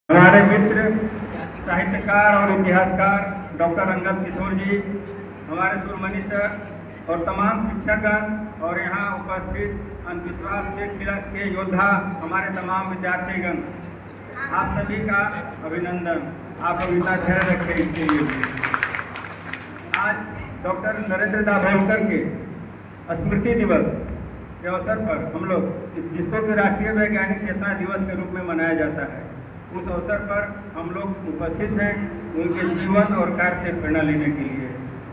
हमारे मित्र साहित्यकार और इतिहासकार डॉक्टर अंगद किशोर जी, हमारे सुरमनी सर और तमाम शिक्षकगण और यहाँ उपस्थित अंधविश्वास के खिलाफ के योद्धा हमारे तमाम विद्यार्थीगण, आप सभी का अभिनंदन। आप कविता धैर्य रखें इसके लिए। आज डॉक्टर नरेंद्र दाभोलकर के स्मृति दिवस के अवसर पर हम लोग जिसको कि राष्ट्रीय वैज्ञानिक चेतना दिवस के रूप में मनाया जाता है, उस अवसर पर हम लोग उपस्थित हैं उनके जीवन और कार्य से प्रेरणा लेने के लिए।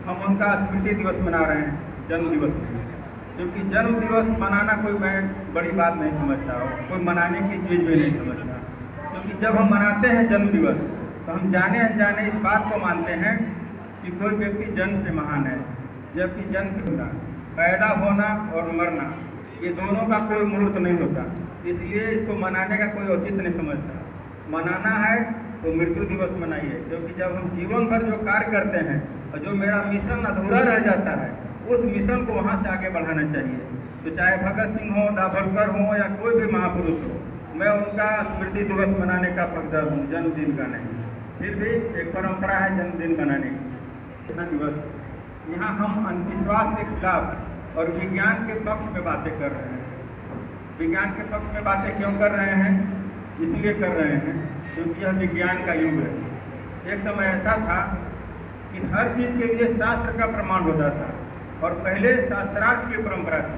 हम उनका स्मृति दिवस मना रहे हैं, जन्म दिवस में, क्योंकि जन्म दिवस मनाना कोई मैं बड़ी बात नहीं समझता हो, कोई मनाने की चीज़ भी नहीं समझता। क्योंकि जब हम मनाते हैं जन्म दिवस तो हम जाने अनजाने इस बात को मानते हैं कि कोई व्यक्ति जन्म से महान है, जबकि जन्म से होना, पैदा होना और मरना, ये दोनों का कोई मुहूर्त नहीं होता। इसलिए इसको मनाने का कोई औचित्य नहीं समझता। मनाना है तो मृत्यु दिवस मनाइए, क्योंकि जब हम जीवन भर जो कार्य करते हैं और जो मेरा मिशन अधूरा रह जाता है, उस मिशन को वहाँ से आगे बढ़ाना चाहिए। तो चाहे भगत सिंह हो, दाभोलकर हो या कोई भी महापुरुष हो, मैं उनका स्मृति दिवस मनाने का पक्षधर हूँ, जन्मदिन का नहीं। फिर भी एक परंपरा है जन्मदिन मनाने की। दिवस यहाँ हम अंधविश्वास के खिलाफ और विज्ञान के पक्ष में बातें कर रहे हैं। विज्ञान के पक्ष में बातें क्यों कर रहे हैं? इसलिए कर रहे हैं क्योंकि यह विज्ञान का युग है। एक समय ऐसा था कि हर चीज़ के लिए शास्त्र का प्रमाण होता था, और पहले शास्त्रार्थ की परंपरा थी।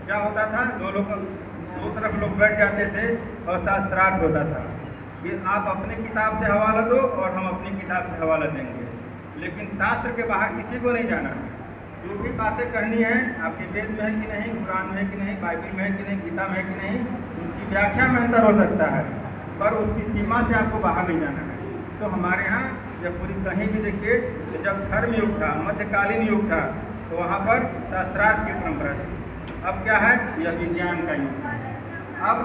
क्या होता था? दो तरफ लोग बैठ जाते थे और शास्त्रार्थ होता था कि आप अपनी किताब से हवाला दो और हम अपनी किताब से हवाला देंगे, लेकिन शास्त्र के बाहर किसी को नहीं जाना है। जो भी बातें करनी है, आपके वेद में है कि नहीं, कुरान में है कि नहीं, बाइबल में है कि नहीं, गीता में है कि नहीं, उसकी व्याख्या में अंतर हो सकता है, पर उसकी सीमा से आपको बाहर नहीं जाना है। तो हमारे यहाँ जब पूरी कहीं भी देखिए, तो जब धर्म युग था, मध्यकालीन युग था, तो वहाँ पर शास्त्रार्थ की परंपरा थी। अब क्या है? यह विज्ञान का युग है। अब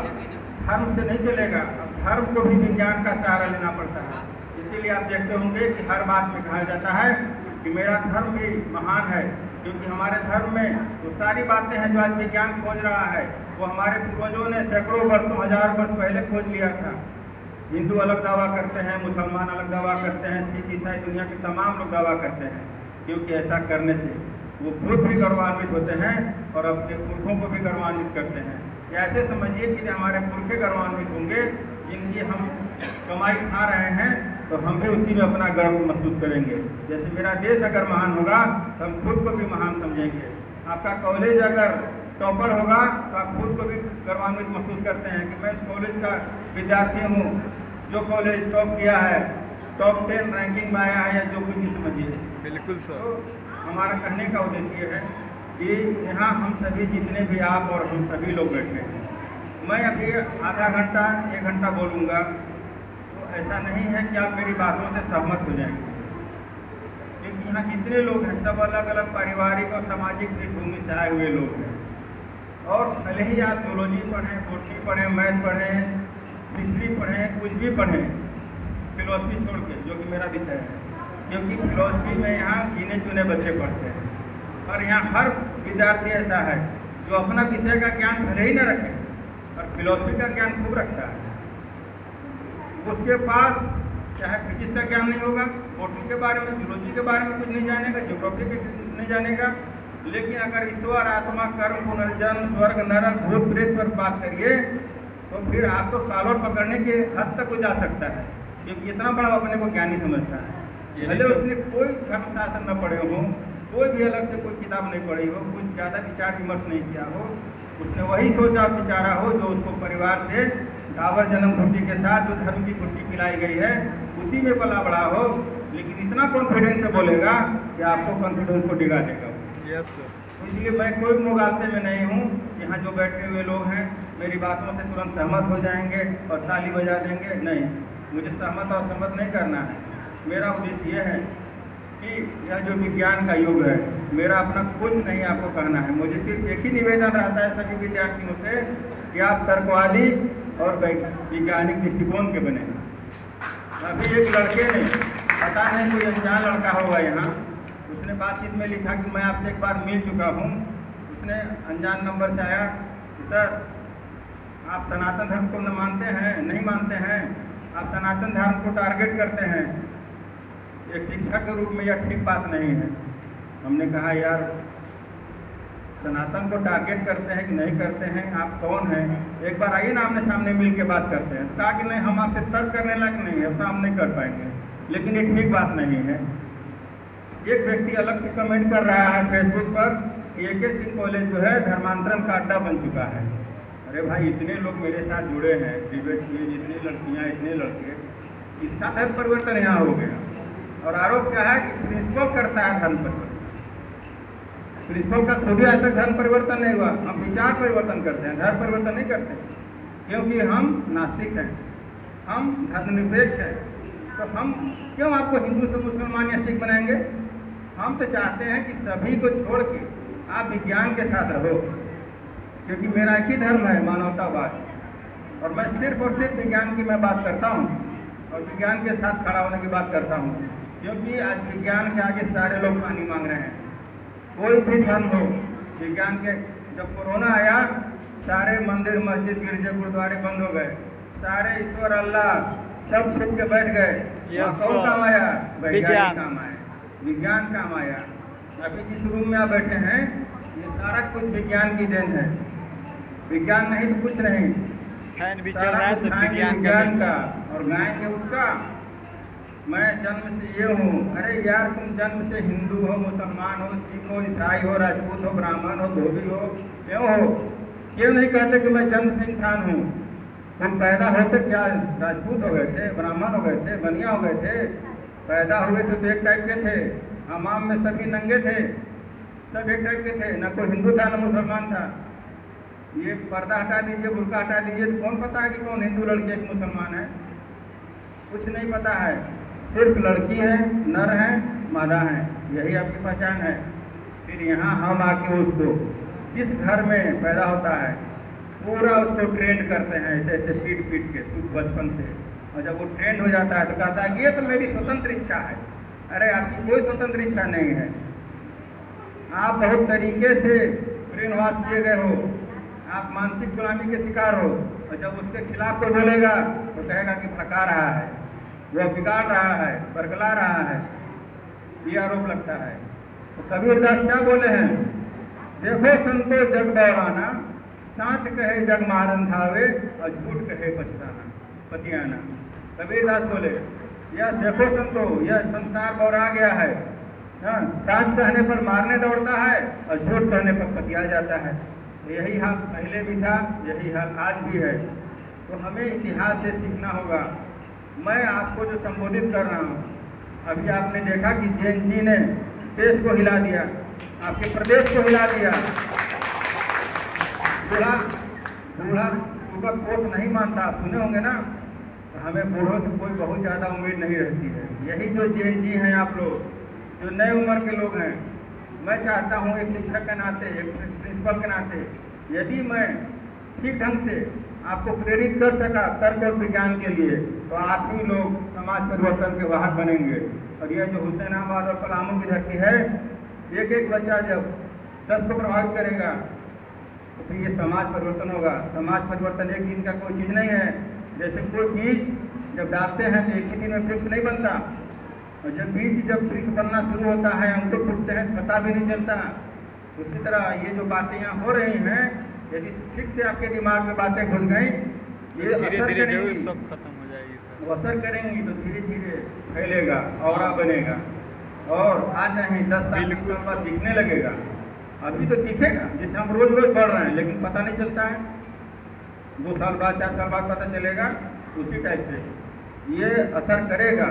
धर्म से नहीं चलेगा, अब धर्म को भी विज्ञान का सहारा लेना पड़ता है। इसीलिए आप देखते होंगे कि हर बात में कहा जाता है कि मेरा धर्म भी महान है, क्योंकि हमारे धर्म में वो सारी बातें हैं जो आज विज्ञान खोज रहा है, वो हमारे पूर्वजों ने सैकड़ों वर्षों, हजार वर्ष पहले खोज लिया था। हिंदू अलग दावा करते हैं, मुसलमान अलग दावा करते हैं, सिख ईसाई दुनिया के तमाम लोग दावा करते हैं, क्योंकि ऐसा करने से वो खुद भी गौरवान्वित होते हैं और अपने पुरखों को भी गौरवान्वित करते हैं। ऐसे समझिए कि हमारे पुरखे गौरवान्वित होंगे, जिनकी हम कमाई खा रहे हैं, तो हम भी उसी में अपना गर्व महसूस करेंगे। जैसे मेरा देश अगर महान होगा तो हम खुद को भी महान समझेंगे। आपका कॉलेज अगर टॉपर होगा तो आप खुद को भी गर्वान्वित महसूस करते हैं कि मैं इस कॉलेज का विद्यार्थी हूँ, जो कॉलेज टॉप किया है, टॉप 10 रैंकिंग में आया है, या जो कुछ भी समझिए। बिल्कुल सर। तो हमारा कहने का उद्देश्य है कि यहाँ हम सभी, जितने भी आप और हम सभी लोग बैठे हैं, मैं अभी आधा घंटा 1 घंटा बोलूँगा, तो ऐसा नहीं है कि आप मेरी बातों से सहमत हो जाएंगे, क्योंकि यहाँ जितने लोग हैं सब अलग अलग पारिवारिक और सामाजिक पृष्ठभूमि से आए हुए लोग हैं। और भले ही आप जूलॉजी पढ़ें, बॉटनी पढ़ें, मैथ पढ़ें, हिस्ट्री पढ़ें, कुछ भी पढ़ें, फिलॉसफी छोड़ के, जो कि मेरा विषय है, क्योंकि फिलॉसफी में यहाँ गिने चुने बच्चे पढ़ते हैं, और यहाँ हर विद्यार्थी ऐसा है जो अपना विषय का ज्ञान भले ही न रखे और फिलॉसफी का ज्ञान खूब रखता है। उसके पास चाहे फिजिक्स का ज्ञान नहीं होगा, बॉटनी के बारे में, जूलॉजी के बारे में कुछ नहीं जानेगा, ज्योग्राफी के नहीं जानेगा, लेकिन अगर ईश्वर, आत्मा, कर्म, पुनर्जन्म, स्वर्ग, नरक, भूत प्रेत पर बात करिए तो फिर आपको सालों पकड़ने के हद तक जा सकता है, क्योंकि इतना बड़ा अपने को ज्ञानी समझता है। भले उसने कोई धर्मशास्त्र न पढ़े हो, कोई भी अलग से कोई किताब नहीं पढ़ी हो, कुछ ज़्यादा विचार विमर्श नहीं किया हो, उसने वही सोचा विचारा हो जो उसको परिवार से डाबर जन्म कुर्सी के साथ जो धर्म की कुर्सी पिलाई गई है, उसी में पला बड़ा हो, लेकिन इतना कॉन्फिडेंस से बोलेगा कि आपको कॉन्फिडेंस को डिगा देगा। Yes sir. इसलिए मैं कोई मुगालते में नहीं हूँ। यहाँ जो बैठे हुए लोग हैं मेरी बातों से तुरंत सहमत हो जाएंगे और ताली बजा देंगे, नहीं, मुझे सहमत और सहमत नहीं करना है। मेरा उद्देश्य यह है कि यह जो विज्ञान का युग है, मेरा अपना कुछ नहीं आपको कहना है। मुझे सिर्फ एक ही निवेदन रहता है सभी विद्यार्थियों से कि आप तर्कवादी और वैज्ञानिक दृष्टिकोण के बने। अभी एक लड़के ने, पता नहीं कोई अनजान लड़का होगा यहाँ, उसने बातचीत में लिखा कि मैं आपसे एक बार मिल चुका हूँ। उसने अनजान नंबर से आया, सर आप सनातन धर्म को न मानते हैं, नहीं मानते हैं, आप सनातन धर्म को टारगेट करते हैं, एक शिक्षक के रूप में यह ठीक बात नहीं है। हमने कहा यार सनातन को टारगेट करते हैं कि नहीं करते हैं, आप कौन हैं, एक बार आइए ना आमने सामने मिल के बात करते हैं। कहा कि नहीं हम आपसे तर्क करने लायक नहीं है, ऐसा हम नहीं कर पाएंगे। लेकिन ये ठीक बात नहीं है। एक व्यक्ति अलग से कमेंट कर रहा है फेसबुक पर कि AK सिंह कॉलेज जो है धर्मांतरण का अड्डा बन चुका है। अरे भाई इतने लोग मेरे साथ जुड़े हैं, डिबेट किए, जितनी लड़कियाँ इतने लड़के, इसका धर्म परिवर्तन यहाँ हो गया। और आरोप क्या है कि प्रिंसिपल करता है धर्म परिवर्तन। प्रिंसिपल का खुद ही आज तक धर्म परिवर्तन नहीं हुआ। हम विचार परिवर्तन करते हैं, धर्म परिवर्तन नहीं करते, क्योंकि हम नास्तिक हैं, हम धर्मनिरपेक्ष हैं। तो हम क्यों आपको हिंदू से मुसलमान या सिख बनाएंगे? हम तो चाहते हैं कि सभी को छोड़ के आप विज्ञान के साथ रहो, क्योंकि मेरा एक ही धर्म है, मानवतावाद। और मैं सिर्फ और सिर्फ विज्ञान की मैं बात करता हूँ और विज्ञान के साथ खड़ा होने की बात करता हूँ, क्योंकि आज विज्ञान के आगे सारे लोग पानी मांग रहे हैं। कोई भी धर्म हो, विज्ञान के जब कोरोना आया सारे मंदिर मस्जिद गिरजे गुरुद्वारे बंद हो गए, सारे ईश्वर अल्लाह सब छुप के बैठ गए। कौन काम आया? वैज्ञानिक काम आया, विज्ञान काम आया। अभी जिस रूम में आप बैठे हैं ये सारा कुछ विज्ञान की देन है। विज्ञान नहीं तो कुछ नहीं, सारा कुछ विज्ञान का। और गायेंगे उसका मैं जन्म से ये हूँ। अरे यार तुम जन्म से हिंदू हो, मुसलमान हो, सिख हो, ईसाई हो, राजपूत हो, ब्राह्मण हो, धोबी हो, क्यों हो? क्यों नहीं कहते कि मैं जन्म से इंसान हूँ? तुम पैदा होते क्या राजपूत हो गए थे, ब्राह्मण हो गए थे, बनिया हो गए थे? पैदा हुए तो एक टाइप के थे, हमाम में सभी नंगे थे, सब एक टाइप के थे, न कोई हिंदू था न मुसलमान था। ये पर्दा हटा दीजिए, बुर्का हटा दीजिए, तो कौन पता है कि कौन हिंदू लड़की है कि मुसलमान है? कुछ नहीं पता है। सिर्फ लड़की है, नर है, मादा है, यही आपकी पहचान है। फिर यहाँ हम आके उसको जिस घर में पैदा होता है पूरा उसको ट्रेंड करते हैं, ऐसे ऐसे पीट के बचपन से। और जब वो ट्रेंड हो जाता है तो कहता है कि ये तो मेरी स्वतंत्र इच्छा है। अरे आपकी कोई स्वतंत्र इच्छा नहीं है। आप बहुत तरीके से ब्रेन वॉश किए गए हो, आप मानसिक गुलामी के शिकार हो। और जब उसके खिलाफ कोई बोलेगा तो कहेगा कि भड़का रहा है, वह बिगाड़ रहा है, बरगला रहा है, ये आरोप लगता है। तो कबीरदास क्या बोले हैं? देखो संतो जग दौड़ाना, साँच कहे जग मारन धावे और झूठ कहे पतियाना। कबीरदास बोले यह देखो संतो, यह संसार बौरा गया है, साँच कहने पर मारने दौड़ता है और झूठ कहने पर पतिया जाता है। तो यही हाल पहले भी था, यही हाल आज भी है। तो हमें इतिहास से सीखना होगा। मैं आपको जो संबोधित कर रहा हूँ, अभी आपने देखा कि जैन जी ने देश को हिला दिया, आपके प्रदेश को हिला दिया। बूढ़ा सुबह कोट नहीं मानता, आप सुने होंगे ना। तो हमें बूढ़ों से कोई बहुत ज़्यादा उम्मीद नहीं रहती है। यही जो जैन जी हैं, आप लोग जो नए उम्र के लोग हैं, मैं चाहता हूँ एक शिक्षक के नाते, एक प्रिंसिपल के नाते, यदि मैं ठीक ढंग से आपको प्रेरित कर सका तर्क और विज्ञान के लिए, तो आप ही लोग समाज परिवर्तन के वाहक बनेंगे। और यह जो हुसैनाबाद और पलामू की धरती है, एक एक बच्चा जब 10 को प्रभावित करेगा तो फिर ये समाज परिवर्तन होगा। समाज परिवर्तन एक दिन का कोई चीज़ नहीं है। जैसे कोई बीज जब डालते हैं तो एक ही दिन में वृक्ष नहीं बनता, और जब बीज जब वृक्ष बनना शुरू होता है, अंकुर फूटते हैं, पता भी नहीं चलता। उसी तरह ये जो बातें यहाँ हो रही हैं, यदि ठीक से आपके दिमाग में बातें घुस गई, ये असर करेंगी, सब खत्म हो जाएगी सर। वो असर करेंगी तो धीरे धीरे फैलेगा, औरा बनेगा, और आज नहीं 10 साल बाद दिखने लगेगा। अभी तो दिखेगा, जिसे हम रोज रोज पढ़ रहे हैं, लेकिन पता नहीं चलता है। 2 साल बाद 4 साल बाद पता चलेगा। उसी टाइप से ये असर करेगा।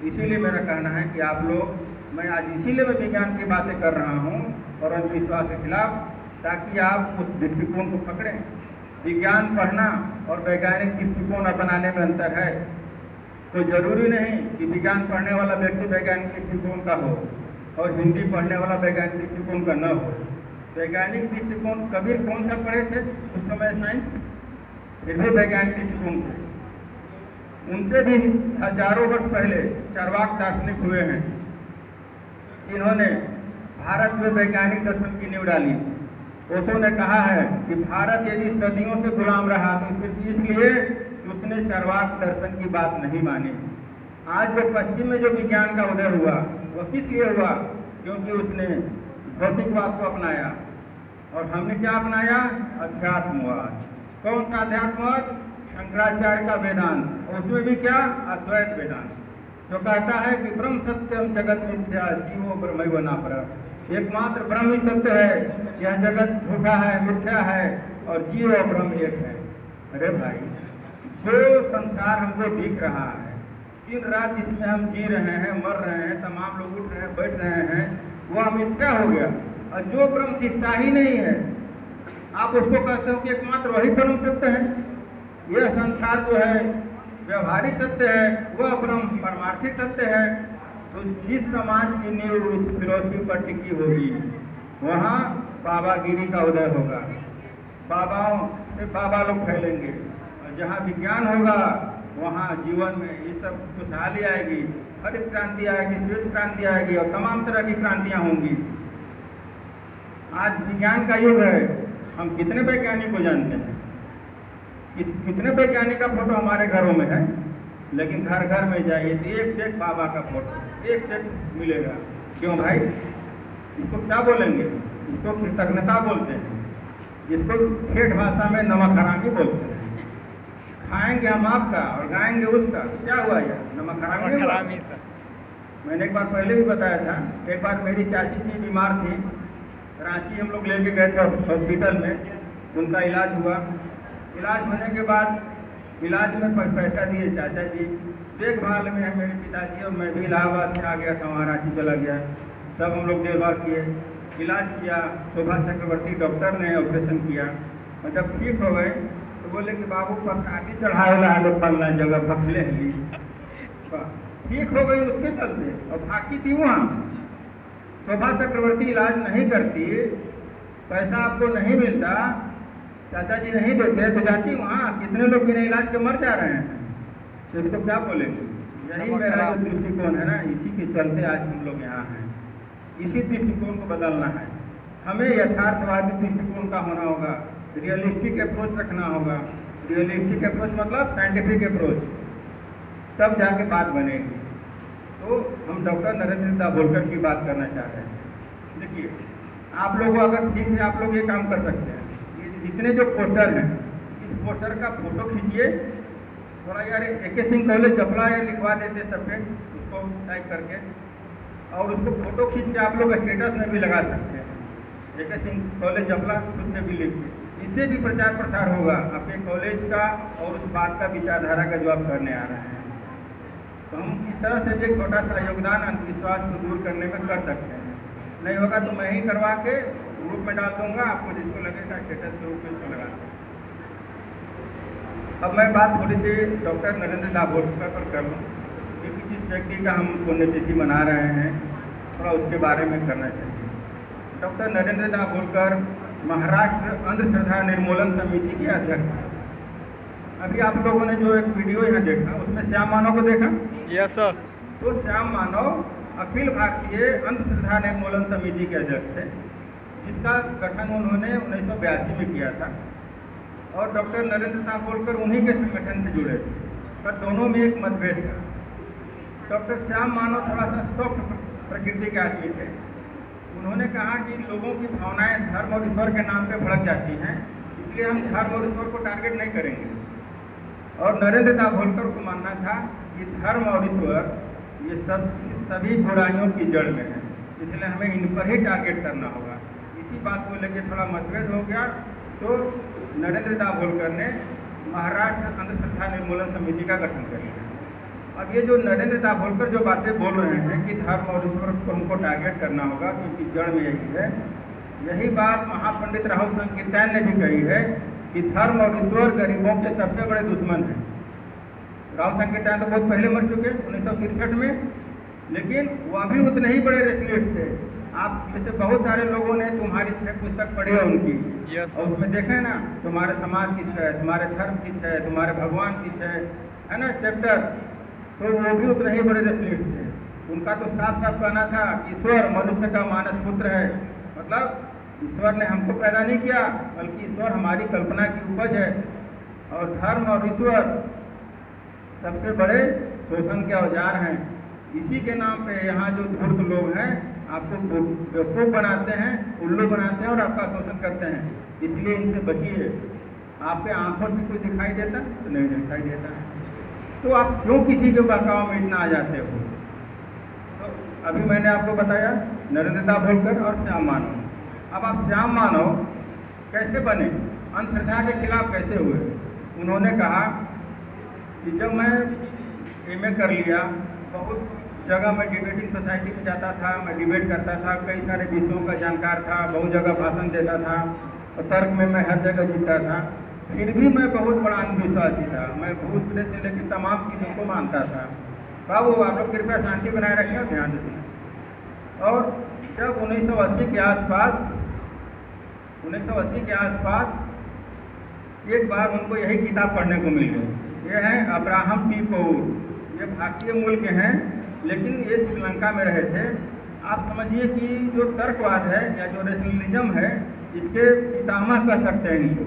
इसीलिए मेरा कहना है कि आप लोग, मैं आज इसीलिए मैं विज्ञान की बातें कर रहा हूँ और अंधविश्वास के खिलाफ, ताकि आप उस दृष्टिकोण को पकड़ें। विज्ञान पढ़ना और वैज्ञानिक दृष्टिकोण अपनाने में अंतर है। तो जरूरी नहीं कि विज्ञान पढ़ने वाला व्यक्ति वैज्ञानिक दृष्टिकोण का हो और हिंदी पढ़ने वाला वैज्ञानिक दृष्टिकोण का न हो। वैज्ञानिक दृष्टिकोण कबीर कौन सा पढ़े थे उस समय? साइंस, फिर भी वैज्ञानिक दृष्टिकोण थे। उनसे भी हजारों वर्ष पहले चार्वाक दार्शनिक हुए हैं, इन्होंने भारत में वैज्ञानिक दर्शन की नींव डाली। ओशो ने कहा है कि भारत यदि सदियों से गुलाम रहा तो इसलिए कि उसने उसने चार्वाक दर्शन की बात नहीं मानी। आज जो पश्चिम में जो विज्ञान का उदय हुआ वो किस लिए हुआ? क्योंकि उसने भौतिकवाद को अपनाया और हमने क्या अपनाया? अध्यात्मवाद। कौन सा अध्यात्मवाद? शंकराचार्य का वेदांत, और उसमें भी क्या? अद्वैत वेदांत, जो कहता है कि ब्रह्म सत्यम जगत मिथ्या जीवो ब्रह्मैव नापरः। एकमात्र ब्रह्म ही सत्य है, यह जगत झूठा है, मिथ्या है, और जीव और ब्रह्म एक है। अरे भाई, जो संसार हमको दिख रहा है, दिन रात जिसमें हम जी रहे हैं, मर रहे हैं, तमाम लोग उठ रहे हैं, बैठ रहे हैं, वह मिथ्या हो गया। और जो ब्रह्म दिखता ही नहीं है, आप उसको कहते हो कि एकमात्र वही परम सत्य है। यह संसार जो है व्यवहारिक सत्य है, वह ब्रह्म परमार्थिक सत्य है। तो जिस समाज की नींव इस फिलॉसफी पर टिकी होगी, वहाँ बाबागिरी का उदय होगा, बाबाओं से बाबा लोग फैलेंगे, और जहाँ विज्ञान होगा वहाँ जीवन में ये सब खुशहाली आएगी, हरित क्रांति आएगी, श्वेत क्रांति आएगी, और तमाम तरह की क्रांतियाँ होंगी। आज विज्ञान का युग है, हम कितने वैज्ञानिक को जानते हैं, कितने वैज्ञानिक का फोटो हमारे घरों में है, लेकिन घर घर में जाइए तो एक से एक बाबा का फोटो, एक से एक मिलेगा। क्यों भाई? इसको क्या बोलेंगे? इसको कृतज्ञता बोलते हैं, इसको ठेठ भाषा में नमक हरामी बोलते हैं। खाएंगे हम आपका और गाएंगे उसका, क्या हुआ यार? नमक हरामी सर। मैंने एक बार पहले भी बताया था, एक बार मेरी चाची थी, बीमार थी, रांची हम लोग लेके गए थे हॉस्पिटल में, उनका इलाज हुआ। इलाज होने के बाद इलाज में पैसा दिए चाचा जी, देखभाल में है मेरे पिताजी, और मैं भी इलाहाबाद से आ गया था, वहाँ रांची चला गया। सब हम लोग देखभाल किए, इलाज किया। शोभा चक्रवर्ती डॉक्टर ने ऑपरेशन किया, और जब ठीक हो गए तो बोले कि बाबू प्रसादी चढ़ाएला है लोग पलना जगह भखले ली। ठीक हो गई उसके चलते, और बाकी थी वहाँ। शोभा चक्रवर्ती इलाज नहीं करती, पैसा आपको नहीं मिलता, चाचा जी नहीं देते, तो जाती वहाँ, कितने लोग बिना इलाज के मर जा रहे हैं, तो इसको क्या बोलेंगे? यही मेरा जो दृष्टिकोण है ना, इसी के चलते आज हम लोग यहाँ हैं। इसी दृष्टिकोण को बदलना है, हमें यथार्थवादी दृष्टिकोण का होना होगा, रियलिस्टिक अप्रोच रखना होगा। रियलिस्टिक अप्रोच मतलब साइंटिफिक अप्रोच, तब जाके बात बनेगी। तो हम डॉक्टर नरेंद्र दाभोलकर की बात करना चाहते हैं। देखिए, आप लोग अगर ठीक से आप लोग ये काम कर सकते हैं, जितने जो पोस्टर हैं, इस पोस्टर का फोटो खींचिए थोड़ा, यार AK सिंह कॉलेज जपला या लिखवा देते सब पे, उसको टाइप करके, और उसको फोटो खींच के आप लोग स्टेटस में भी लगा सकते हैं, AK सिंह कॉलेज जपला खुद से भी लिख के। इससे भी प्रचार प्रसार होगा आपके कॉलेज का और उस बात का, विचारधारा का जो आप करने आ रहे हैं। तो हम इस तरह से एक छोटा सा योगदान अंधविश्वास को दूर करने में कर सकते हैं। नहीं होगा तो मैं ही करवा के ग्रुप में डाल दूंगा, आपको जिसको लगेगा स्टेटस के रूप में इसको लगा दें। अब मैं बात थोड़ी सी डॉक्टर नरेंद्र दाभोलकर पर कर लूँ, क्योंकि जिस व्यक्ति का हम पुण्यतिथि मना रहे हैं, थोड़ा उसके बारे में करना चाहिए। डॉक्टर नरेंद्र दाभोलकर महाराष्ट्र अंधश्रद्धा निर्मूलन समिति के अध्यक्ष हैं। अभी आप लोगों ने जो एक वीडियो यहाँ देखा, उसमें श्याम मानव को देखा? Yes sir. तो श्याम मानव अखिल भारतीय अंधश्रद्धा निर्मूलन समिति के अध्यक्ष थे, जिसका गठन उन्होंने 1982 में किया था, और डॉक्टर नरेंद्र दाभोलकर उन्हीं के संगठन से जुड़े थे, पर दोनों में एक मतभेद था। डॉक्टर श्याम मानव थोड़ा सा सॉफ्ट प्रकृति के आदमी थे। उन्होंने कहा कि लोगों की भावनाएं धर्म और ईश्वर के नाम पे भड़क जाती हैं, इसलिए हम धर्म और ईश्वर को टारगेट नहीं करेंगे। और नरेंद्र दाभोलकर को मानना था कि धर्म और ईश्वर ये सभी बुराइयों की जड़ में है, इसलिए हमें इन पर ही टारगेट करना होगा। इसी बात को लेकर थोड़ा मतभेद हो गया, तो नरेंद्र दाभोलकर ने महाराष्ट्र अंधश्रद्धा निर्मूलन समिति का गठन कर लिया। अब ये जो नरेंद्र दाभोलकर जो बातें बोल रहे हैं कि धर्म और ईश्वर को हमको टारगेट करना होगा क्योंकि जड़ में यही है, यही बात महापंडित राहुल संकीर्तन ने भी कही है कि धर्म और ईश्वर गरीबों के सबसे बड़े दुश्मन हैं। राहुल संकीर्तन तो बहुत पहले मर चुके 1963 में, लेकिन वह भी उतने ही बड़े रेसलिस्ट थे। आप जैसे बहुत सारे लोगों ने तुम्हारी 6 पुस्तक पढ़ी है उनकी, और उसमें देखे ना, तुम्हारे समाज की 6, तुम्हारे धर्म की 6, तुम्हारे भगवान की 6 है ना चैप्टर, तो वो भी उतने ही बड़े रेसलिस्ट थे। उनका तो साफ साफ कहना था कि ईश्वर मनुष्य का मानस पुत्र है, मतलब ईश्वर ने हमको पैदा नहीं किया, बल्कि ईश्वर हमारी कल्पना की उपज है। और धर्म और ईश्वर सबसे बड़े शोषण के औजार हैं। इसी के नाम पे यहाँ जो धूर्त लोग हैं आपको बेवकूफ़ बनाते हैं, उल्लू बनाते हैं और आपका शोषण करते हैं। इसलिए इनसे बचिए। आपके आंखों से कुछ दिखाई देता तो नहीं दिखाई देता, तो आप क्यों किसी के बहकाव में इतना आ जाते हो? तो अभी मैंने आपको बताया नरेंद्र दाभोलकर और श्याम मानव। अब आप श्याम मानव कैसे बने, अंधश्रद्धा के खिलाफ कैसे हुए? उन्होंने कहा कि जब मैं एमए कर लिया, बहुत जगह मैं डिबेटिंग सोसाइटी में जाता था, मैं डिबेट करता था, कई सारे विषयों का जानकार था, बहुत जगह भाषण देता था और तर्क में मैं हर जगह जीता था। फिर भी मैं बहुत बड़ा अंधविश्वासी था। मैं भूत प्रेत से लेकर तमाम चीज़ों को मानता था। बाबू आप लोग कृपया शांति बनाए रखें और ध्यान दें। और जब 1980 के आसपास एक बार उनको यही किताब पढ़ने को मिल गई। ये है अब्राहम टी पौर। ये भारतीय मूल के हैं लेकिन ये श्रीलंका में रहे थे। आप समझिए कि जो तर्कवाद है या जो रेशनलिज्म है इसके पितामह कह सकते हैं इनको।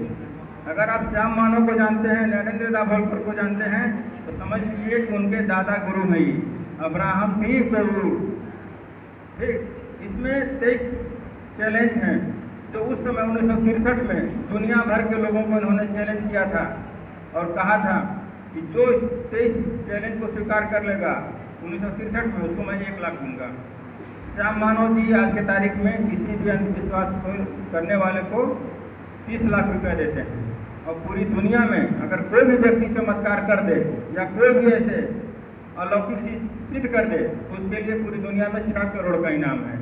अगर आप श्याम मानव को जानते हैं, नरेंद्र दाभोलकर को जानते हैं तो समझ लीजिए कि उनके दादा गुरु हैं ये अब्राहम टी पौर। ठीक, इसमें 23 चैलेंज हैं जो उस समय 1963 में दुनिया भर के लोगों को इन्होंने चैलेंज किया था और कहा था कि जो 23 चैलेंज को स्वीकार कर लेगा 1963 में उसको मैं 1 लाख दूंगा। श्याम मानव जी आज के तारीख में किसी भी अंधविश्वास को करने वाले को 30 लाख रुपए देते हैं और पूरी दुनिया में अगर कोई भी व्यक्ति चमत्कार कर दे या कोई भी ऐसे अलौकिक चीज सिद्ध कर दे तो उसके लिए पूरी दुनिया में 6 करोड़ का इनाम है।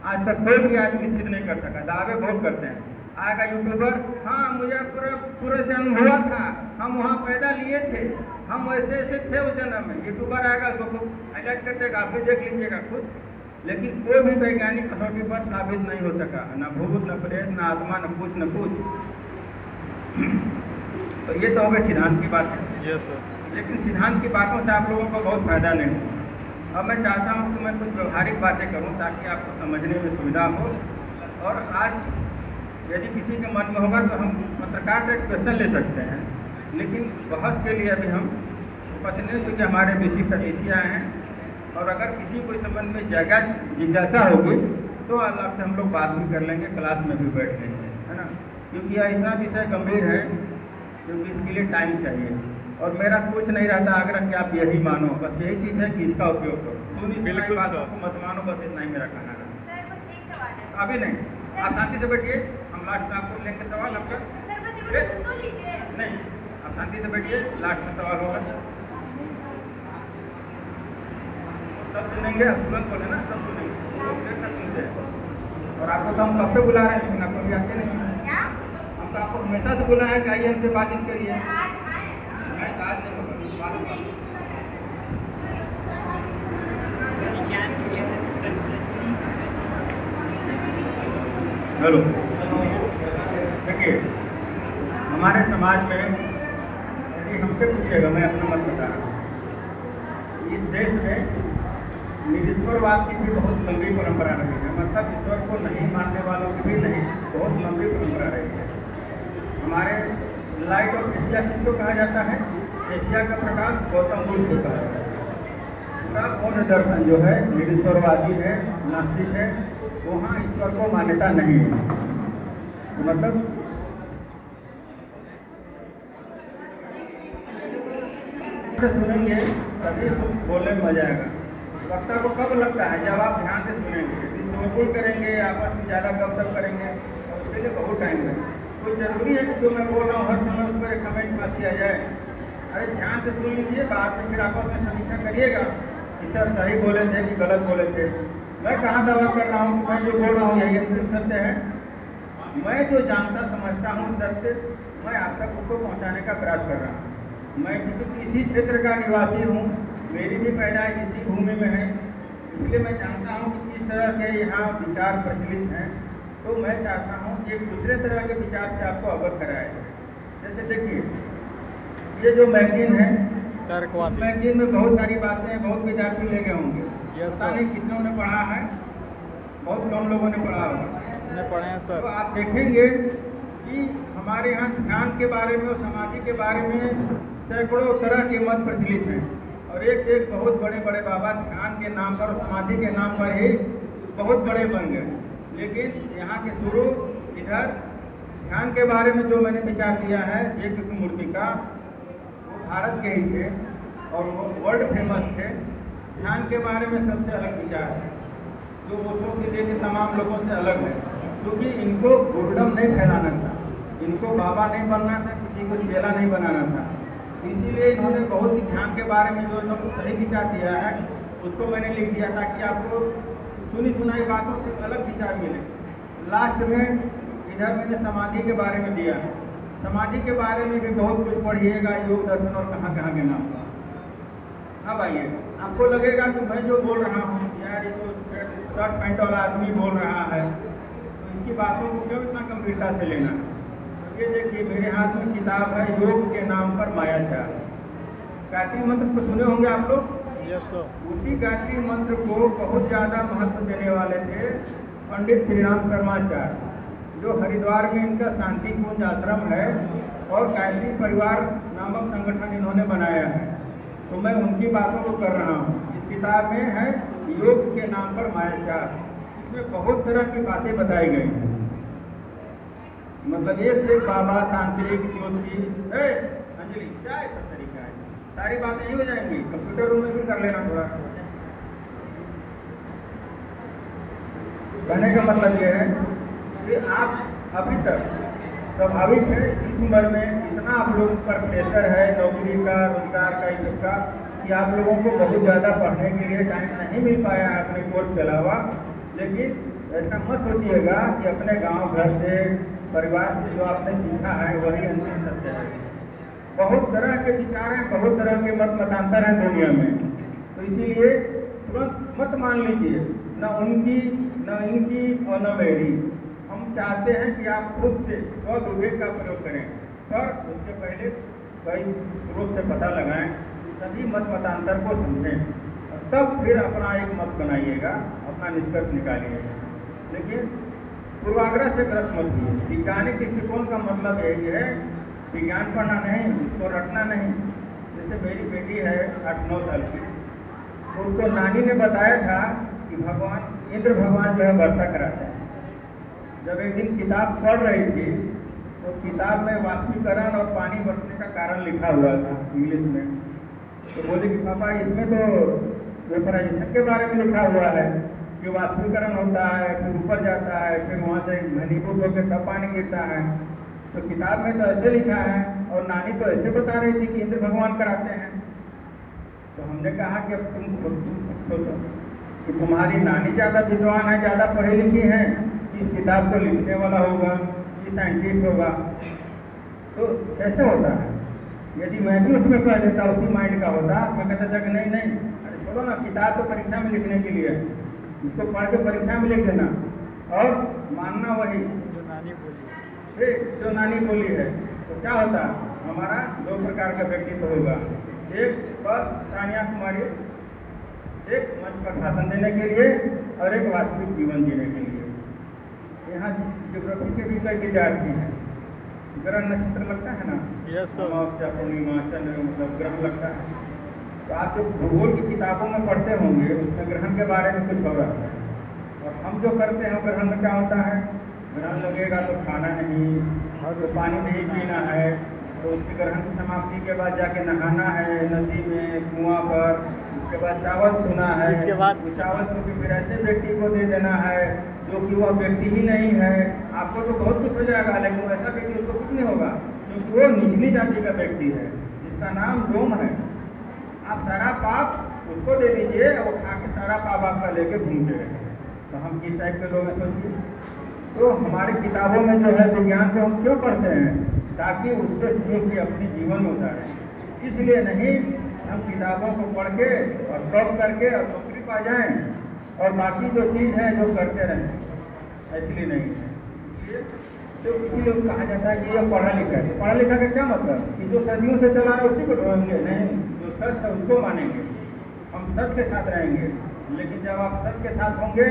आज तक कोई भी आदमी सिद्ध नहीं कर सका। दावे बहुत करते हैं। आएगा यूट्यूबर, हाँ मुझे पूरे से अनुभव हुआ था, हम वहाँ पैदा लिए थे, हम ऐसे ऐसे थे उस जन्म में। यूट्यूबर आएगा उसको खूब हाईलाइट कर देगा, आप भी देख लीजिएगा खुद। लेकिन कोई भी वैज्ञानिक कसौटी पर साबित नहीं हो सका, न भूत न प्रेत न आत्मा न कुछ। तो ये तो हो गए सिद्धांत की बात है। Yes sir. लेकिन सिद्धांत की बातों से आप लोगों को बहुत फायदा नहीं हो। अब मैं चाहता हूँ कि मैं कुछ व्यवहारिक बातें करूँ ताकि आपको समझने में सुविधा हो। और आज यदि किसी के मन में होगा तो हम पत्रकार से एक क्वेश्चन ले सकते हैं, लेकिन बहस के लिए अभी हम उपस्थित नहीं, क्योंकि हमारे विशिष्ट अतिथि आए हैं। और अगर किसी को इस संबंध में जिज्ञासा होगी तो आपसे हम लोग बात भी कर लेंगे, क्लास में भी बैठ लेंगे, है ना। क्योंकि यह इतना विषय गंभीर है क्योंकि इसके लिए टाइम चाहिए। और मेरा कुछ नहीं रहता आग्रह कि आप यही मानो, बस यही चीज़ है कि इसका उपयोग करो। सुनी बातों को मत मानो, बस इतना ही मेरा कहना है। अभी नहीं, आप शांति से बैठिए, हम लास्ट में आपको लेंगे सवाल आपका। नहीं, आप शांति से बैठिए, लास्ट में सवाल होगा। सब सुनेंगे, आप तुरंत बोले ना, सब सुनेंगे, लोग देर तक सुनते हैं। और आपको तो हम कब से बुला रहे हैं लेकिन आप कभी आते नहीं हैं। हम तो आपको हमेशा से बुला है कि आइए हमसे बातचीत करिए। आज नहीं होगा, हेलो, देखिए हमारे समाज में यदि हमसे पूछिएगा, मैं अपना मत बता रहा हूँ, इस देश में निरीश्वरवाद की भी बहुत लंबी परंपरा रही है। मतलब ईश्वर को नहीं मानने वालों की भी नहीं, बहुत लंबी परंपरा रही है। हमारे लाइट ऑफ एशिया किसको कहा जाता है? एशिया का प्रकाश गौतम बुद्ध को कहा जाता है। पूरा बौद्ध दर्शन जो है निरीश्वरवादी है, नास्तिक है, वहाँ ईश्वर को मान्यता नहीं है। तो मतलब सुनेंगे तभी बोलने में मजा आएगा। वक्ता को कब लगता है? जब आप ध्यान से सुनेंगे। यदि शोरगुल करेंगे, आपस में ज़्यादा गपशप करेंगे तो उसके लिए बहुत टाइम लगेगा। कोई जरूरी है कि जो मैं बोल रहा हूँ हर समय उस पर एक कमेंट पास किया जाए? अरे ध्यान से सुन लीजिए, बाद में फिर आपस में समीक्षा करिएगा कि सर सही बोले थे कि गलत बोले थे। मैं कहाँ दावा कर रहा हूँ कि मैं जो बोल रहा हूँ यही अंतिम सत्य है। मैं जो जानता समझता हूँ सत्य, मैं आप तक उसको पहुँचाने का प्रयास कर रहा हूँ। मैं इसी क्षेत्र का निवासी हूँ, मेरी भी पैदाइश इसी भूमि में है, इसलिए मैं जानता हूँ कि किस तरह के यहाँ विचार प्रचलित हैं। तो मैं चाहता हूँ कि एक दूसरे तरह के विचार से आपको अवगत कराया जाए। जैसे देखिए, ये जो मैगजीन है, मैगजीन में बहुत सारी बातें बहुत विद्यार्थी ले गए होंगे। पता नहीं कितनों ने पढ़ा है, बहुत कम लोगों ने पढ़ा होगा। पढ़े हैं सर। तो आप देखेंगे कि हमारे यहाँ ध्यान के बारे में और समाधि के बारे में सैकड़ों तरह के मत प्रचलित हैं और एक से एक बहुत बड़े बड़े बाबा ध्यान के नाम पर और समाधि के नाम पर ही बहुत बड़े बन गए। लेकिन यहाँ के शुरू इधर ध्यान के बारे में जो मैंने विचार दिया है एक मूर्ति का, वो भारत के ही थे और वो वर्ल्ड फेमस थे। ध्यान के बारे में सबसे अलग विचार है जो वो लोग के देखे तमाम लोगों से अलग है, क्योंकि इनको गुरडम नहीं फैलाना था, इनको बाबा नहीं बनना था, किसी को चेला नहीं बनाना था। इसीलिए इन्होंने बहुत ही ध्यान के बारे में जो इन्होंने सही विचार दिया है उसको मैंने लिख दिया ताकि आपको सुनी सुनाई बातों से अलग विचार मिले। लास्ट में इधर मैंने समाधि के बारे में दिया है। समाधि के बारे में भी बहुत कुछ पढ़िएगा, योग दर्शन और कहाँ कहाँ के नाम। अब आइए, आपको लगेगा कि मैं जो बोल रहा हूँ यार ये तो शर्ट पैंट वाला आदमी बोल रहा है, तो इसकी बातों को क्यों इतना गंभीरता से लेना है। ये देखिए मेरे हाथ में किताब है योग के नाम पर मायाचार। गायत्री मंत्र को सुने होंगे आप लोग। Yes sir. उसी गायत्री मंत्र को बहुत ज़्यादा महत्व देने वाले थे पंडित श्री राम शर्माचार्य, जो हरिद्वार में इनका शांति कुंज आश्रम है और गायत्री परिवार नामक संगठन इन्होंने बनाया है। तो मैं उनकी बातों को कर रहा हूँ। इस किताब में है योग के नाम पर मायाचार। इसमें बहुत तरह की बातें बताई गई हैं, मतलब एक से बाबा तांत्रिक ज्योति अंजलि क्या है सब तरीका है, सारी बातें ही हो जाएंगी। कंप्यूटर रूम में भी कर लेना थोड़ा। कहने का मतलब ये है कि आप अभी तक स्वाभाविक है इस उम्र में इतना आप लोगों पर प्रेशर है नौकरी का, रोजगार का, इस सबका, कि आप लोगों को बहुत ज़्यादा पढ़ने के लिए टाइम नहीं मिल पाया है अपने कोर्स के अलावा। लेकिन ऐसा मत सोचिएगा कि अपने गांव घर से परिवार से जो आपने सीखा है वही अंतिम सत्य है। बहुत तरह के विचार हैं, बहुत तरह के मत मतांतर हैं दुनिया में। तो इसीलिए तुरंत मत मान लीजिए, न उनकी न इनकी और न मेरी। हम चाहते हैं कि आप खुद से स्वद विवेक का प्रयोग करें, पर उससे पहले कई स्रोत से पता लगाएं, सभी मत मतांतर को समझें, तब फिर अपना एक मत बनाइएगा, अपना निष्कर्ष निकालिएगा। लेकिन पूर्वाग्रह से ग्रस्त मत हुए। वैज्ञानिक दृष्टिकोण का मतलब यही है विज्ञान पढ़ना नहीं, उसको रटना नहीं। जैसे मेरी बेटी है 8-9 साल की, तो उसको नानी ने बताया था कि भगवान इंद्र भगवान जो है वर्षा कराते हैं। जब एक दिन किताब पढ़ रही थी तो किताब में वाष्पीकरण और पानी बरसने का कारण लिखा हुआ था इंग्लिश में। तो बोले कि पापा इसमें तो वेपराइजेशन के बारे में लिखा हुआ है कि वाष्पीकरण होता है, फिर ऊपर जाता है, फिर वहाँ से घनीभूत होकर सब पानी गिरता है। तो किताब में तो ऐसे लिखा है और नानी तो ऐसे बता रही थी कि इंद्र भगवान कराते हैं। तो हमने कहा कि अब तुम सोचो कि तुम्हारी नानी ज़्यादा विद्वान है, ज़्यादा पढ़ी लिखी है, कि इस किताब को लिखने वाला होगा, कि साइंटिस्ट होगा, तो कैसे होता है। यदि मैं भी उसमें कह देता, उसी माइंड का होता, मैं कहता था कि नहीं नहीं, अरे छोड़ो ना, किताब तो परीक्षा में लिखने के लिए है, इसको पढ़ के परीक्षा में लिख देना और मानना वही जो नानी बोली है। तो क्या होता, हमारा 2 प्रकार का व्यक्तित्व होगा। एक बस सानिया कुमारी, एक मंच पर भाषण देने के लिए और एक वास्तविक जीवन जीने के लिए। यहाँ ज्योग्राफी के भी कई विद्यार्थी हैं। ग्रह नक्षत्र लगता है ना, अमावस्या पूर्णिमा चंद्र मतलब ग्रह लगता है। तो आप जो भूगोल की किताबों में पढ़ते होंगे उसमें ग्रहण के बारे में कुछ हो रहा है, और हम जो करते हैं ग्रहण में क्या होता है, ग्रहण लगेगा तो खाना नहीं, तो पानी नहीं पीना है, तो उसके ग्रहण की समाप्ति के बाद जाके नहाना है नदी में, कुआं पर, उसके बाद चावल छूना है, इसके बाद चावल को फिर ऐसे व्यक्ति को दे देना है जो कि वह व्यक्ति ही नहीं है। आपको तो बहुत कुछ हो जाएगा, लेकिन ऐसा व्यक्ति उसको कुछ नहीं होगा, क्योंकि वो निचली जाति का व्यक्ति है जिसका नाम डोम है। आप सारा पाप उसको दे दीजिए, वो खा के सारा पाप आपका लेके घूमते रहे। तो हम किस टाइप के लोग हैं सोचिए। तो हमारी किताबों में जो है विज्ञान को हम क्यों पढ़ते हैं, ताकि उससे सीख के अपने जीवन में उतारें। इसलिए नहीं हम किताबों को पढ़ के और टॉप करके और नौकरी पा जाएं और बाकी जो चीज़ है जो करते रहें, इसलिए नहीं है। तो इसीलिए कहा जाता है कि ये पढ़ा लिखा है। पढ़ा लिखा का क्या मतलब कि जो सदियों से चला रहा है उसी को ढोएंगे, नहीं, जो सच है उसको मानेंगे, हम सच के साथ रहेंगे। लेकिन जब आप सच के साथ होंगे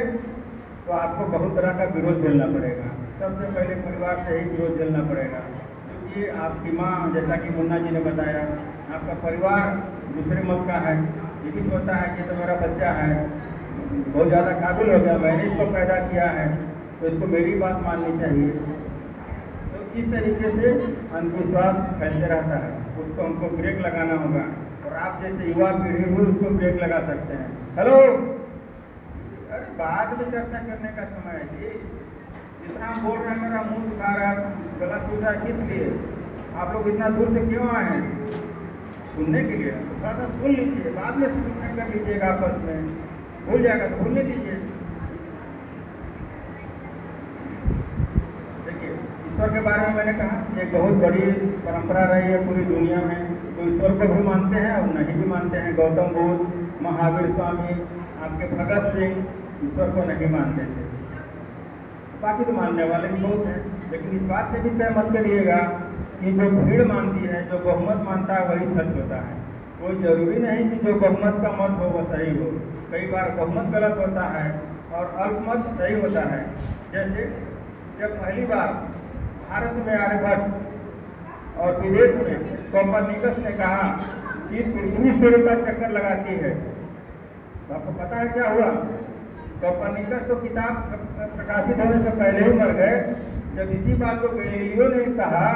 तो आपको बहुत तरह का विरोध झेलना पड़ेगा। सबसे पहले परिवार से ही विरोध झेलना पड़ेगा, क्योंकि आपकी माँ, जैसा कि मुन्ना जी ने बताया, आपका परिवार दूसरे मत का है, ये भी सोचता है कि तो मेरा बच्चा है, बहुत ज़्यादा काबिल हो गया, मैंने इसको पैदा किया है तो इसको मेरी बात माननी चाहिए। तो इस तरीके से अंधविश्वास फैलते रहता है, उसको हमको ब्रेक लगाना होगा। और आप जैसे युवा पीढ़ी हो उसको ब्रेक लगा सकते हैं। हेलो, अरे बाद में चर्चा करने का समय है जी। जितना हम बोल रहे हैं मेरा मुंह दुखा रहा है, गला सूख रहा है, किस लिए? आप लोग इतना दूर से क्यों आए हैं? सुनने के लिए। थोड़ा सा सुन लीजिए, बाद में सूचना कर लीजिएगा आपस में, भूल जाएगा तो भूलने दीजिए। देखिए, ईश्वर के बारे में मैंने कहा एक बहुत बड़ी परंपरा रही है पूरी दुनिया में। तो ईश्वर को भी मानते हैं और नहीं भी मानते हैं। गौतम बुद्ध, महावीर स्वामी, आपके भगत सिंह ईश्वर को नहीं मानते थे। बाकी तो मानने वाले भी बहुत हैं, लेकिन इस बात से भी तय मत करिएगा कि जो भीड़ मानती है, जो बहुमत मानता है वही सच होता है। कोई जरूरी नहीं कि जो बहुमत का मत हो वो सही हो। कई बार बहुमत गलत होता है और अल्पमत सही होता है। जैसे जब पहली बार भारत में आर्यभट्ट और विदेश में कोपरनिकस ने कहा कि पृथ्वी सूर्य का चक्कर लगाती है, तो आपको पता है क्या हुआ? कोपरनिकस तो किताब प्रकाशित होने से पहले ही मर गए। जब इसी बात को गैलीलियो ने कहा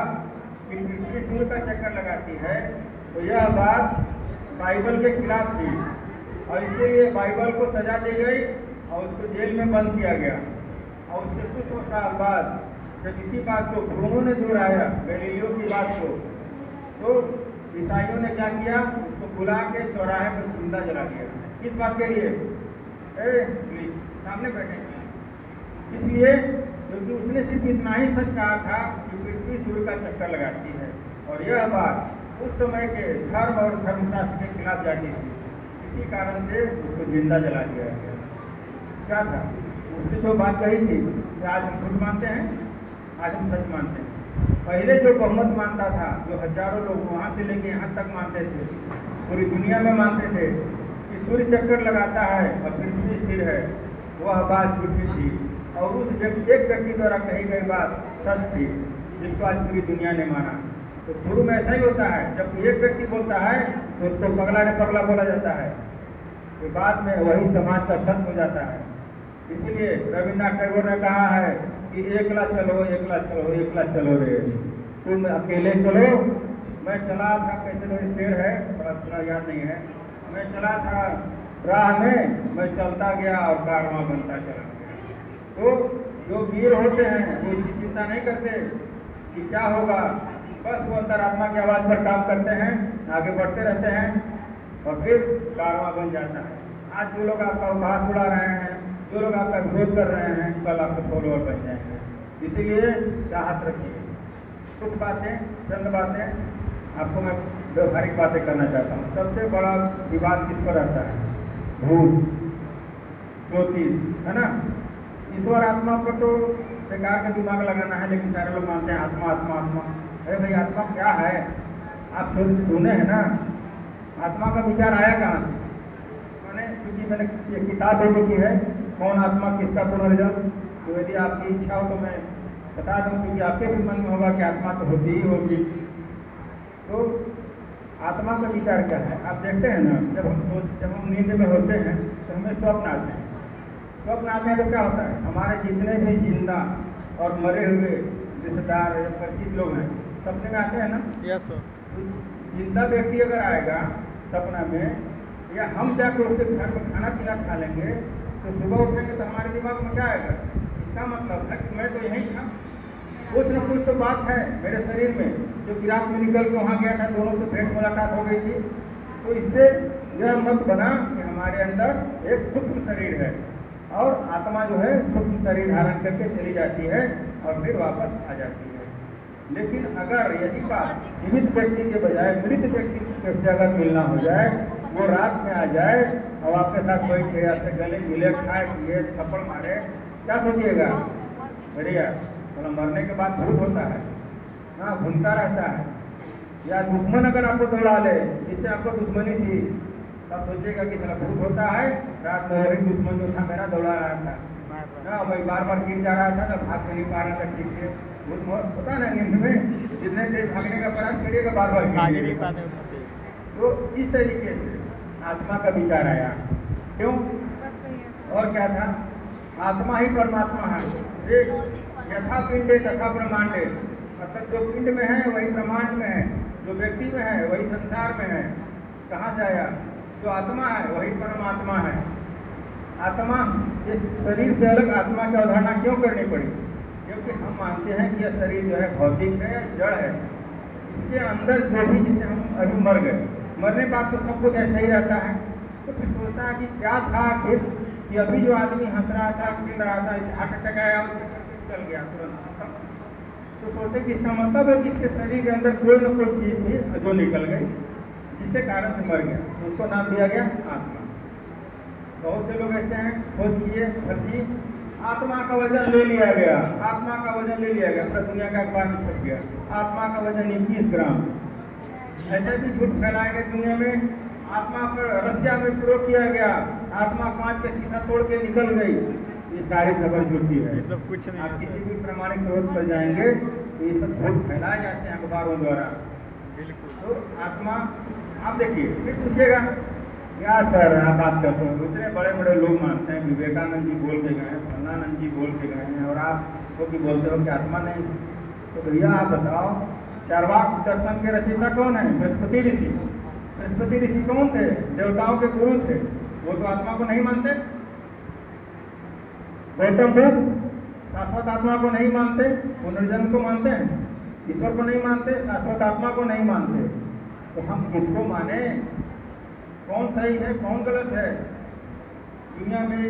कि पृथ्वी सूर्य का चक्कर लगाती है, तो यह बात बाइबल के खिलाफ थी और इसलिए बाइबल को सजा दी गई और उसको जेल में बंद किया गया। और उसके कुछ साल बाद जब इसी बात को ब्रूनो ने दोहराया, गैलीलियो की बात को, तो ईसाइयों ने क्या किया? उसको बुला के चौराहे पर जिंदा जला दिया। किस बात के लिए? प्लीज सामने बैठे। इसलिए क्योंकि उसने सिर्फ इतना ही सच कहा था कि पृथ्वी सूर्य का चक्कर लगाती है, और यह बात उस समय के धर्म और धर्मशास्त्र के खिलाफ जाती थी। इसी कारण से उसको जिंदा जला दिया गया। क्या था उसने जो बात कही थी कि आज हम झूठ मानते हैं, आज हम सच मानते हैं। पहले जो बहुमत मानता था, जो हजारों लोग वहाँ से लेके यहाँ तक मानते थे, पूरी दुनिया में मानते थे कि सूर्य चक्कर लगाता है और पृथ्वी स्थिर है, वह बात झूठी थी और उस एक व्यक्ति द्वारा कही गई बात सच थी, जिसको आज पूरी दुनिया ने माना। तो शुरू में ऐसा ही होता है, जब एक व्यक्ति बोलता है तो उसको पगला ने पगला बोला जाता है, तो बाद में वही समाज का सच हो जाता है। इसलिए रविन्द्रनाथ टैगोर ने कहा है कि एकला चलो एकला चलो एकला चलो रे, तुम अकेले चलो। मैं चला था, कैसे तो शेर है, थोड़ा याद नहीं है। मैं चला था राह में, मैं चलता गया और कारवां बनता चला गया। तो जो वीर होते हैं वो इसकी चिंता नहीं करते कि क्या होगा, बस वो अंतरात्मा की आवाज़ पर काम करते हैं, आगे बढ़ते रहते हैं और फिर कारवां बन जाता है। आज जो लोग आपका उपहास उड़ा रहे हैं, जो लोग आपका विरोध कर रहे हैं, कल आपके फॉलोअर बन जाएंगे। इसीलिए चाहत रखिए। कुछ बातें, चंद बातें आपको मैं व्यवहारिक बातें करना चाहता हूँ। सबसे बड़ा विवाद किस पर रहता है? भूत, ज्योतिष, है ना। ईश्वर आत्मा पर तो बेकार का दिमाग लगाना है, लेकिन सारे लोग मानते हैं आत्मा आत्मा आत्मा। अरे भाई, आत्मा क्या है? आप सुने हैं ना, आत्मा का विचार आया कहाँ से? क्योंकि मैंने एक किताब भी लिखी है, कौन आत्मा किसका पुनर्जन्म। तो यदि आपकी इच्छा हो तो मैं बता दूं, क्योंकि आपके भी मन में होगा कि आत्मा तो होती ही होगी। तो आत्मा का विचार क्या है? आप देखते हैं ना, जब हम नींद में होते हैं तो हमें स्वप्न आते हैं। स्वप्न आते हैं तो क्या होता है? हमारे जितने भी जिंदा और मरे हुए रिश्तेदार या परिचित लोग हैं, सपने में आते हैं ना। Yes sir. जिंदा व्यक्ति अगर आएगा सपना में, या हम जाकर उसके घर में खाना पीना खा लेंगे, तो सुबह उठेंगे तो हमारे दिमाग में क्या आएगा? इसका मतलब है कि मैं तो यहीं था, कुछ न कुछ तो बात है मेरे शरीर में, जो कि रात में निकल के वहाँ गया था, दोनों से भेंट मुलाकात हो गई थी। तो इससे यह मत बना कि हमारे अंदर एक सूक्ष्म शरीर है और आत्मा जो है सूक्ष्म शरीर धारण करके चली जाती है और फिर वापस आ जाती है। लेकिन अगर यदि बात जीवित व्यक्ति के बजाय मृत व्यक्ति से अगर मिलना हो जाए, वो रात में आ जाए और आपके साथ बैठे, आपसे गले मिले, खाए पिए, थप्पड़ मारे, क्या सोचिएगा? अरे यार, मतलब मरने के बाद भूत होता है, हाँ, घूमता रहता है। या दुश्मन अगर आपको दौड़ा ले, जिससे आपको दुश्मनी थी, तब सोचिएगा कि चला भूत होता है, रात में वही दुश्मन जो था मेरा दौड़ा रहा था ना, वही बार बार गिर जा रहा था ना, भाग नहीं पा रहा था ठीक से। भूत होता है ना नींद में, जितने तेज भागने का प्रयास करिएगा बार बार गिर। तो इस तरीके से आत्मा का विचार आया। क्यों? और क्या था? आत्मा ही परमात्मा है। यथा पिंडे तथा ब्रह्मांडे, मतलब जो पिंड में है वही ब्रह्मांड में है, जो व्यक्ति में है वही संसार में है। कहाँ से आया? जो आत्मा है वही परमात्मा है। आत्मा, इस शरीर से अलग आत्मा की अवधारणा क्यों करनी पड़ी? क्योंकि हम मानते हैं कि यह शरीर जो है भौतिक है, जड़ है। इसके अंदर जो भी, जिसे हम अभी मर गए, मरने बाद तो सब कुछ ऐसा ही रहता है। तो फिर सोचता है कि क्या था आखिर कि अभी जो आदमी हंस रहा था, खेल रहा था, हार्ट अटैक आया और चल गया तुरंत। तो सोचते कि इसका मतलब है कि इसके शरीर के अंदर कोई न कोई चीज थी जो निकल गई, जिसके कारण से मर गया। तो उसको नाम दिया गया आत्मा। बहुत से लोग ऐसे हैं, खोज किए हर चीज, आत्मा का वजन ले लिया गया, आत्मा का वजन ले लिया गया, पूरा दुनिया का अखबार में छप गया, आत्मा का वजन 21 ग्राम। ऐसे भी झूठ फैलाए गए दुनिया में। आत्मा पर रस्सिया में प्रयोग किया गया, आत्मा कांच के शीशा तोड़ के निकल गई। ये सारी खबर झूठी है। ये सब कुछ नहीं। आप किसी भी प्रमाणिक स्रोत पर जाएंगे तो ये सब झूठ फैलाए जाते हैं अखबारों द्वारा। तो आत्मा, आप देखिए, फिर पूछेगा क्या सर आप बात करते हो? दूसरे बड़े बड़े लोग मानते हैं, विवेकानंद जी बोल के गए, फन्नानंद जी बोल के गए हैं, और आप तो कि बोलते हो कि आत्मा नहीं। तो भैया आप बताओ, चार्वाक दर्शन के रचयिता कौन है? बृहस्पति ऋषि। बृहस्पति ऋषि कौन थे? देवताओं के गुरु थे। वो तो आत्मा को नहीं मानते। गौतम बुद्ध शाश्वत आत्मा को नहीं मानते, पुनर्जन्म को मानते हैं। ईश्वर को नहीं मानते, शाश्वत आत्मा को नहीं मानते। तो हम किसको माने? कौन सही है, कौन गलत है? दुनिया में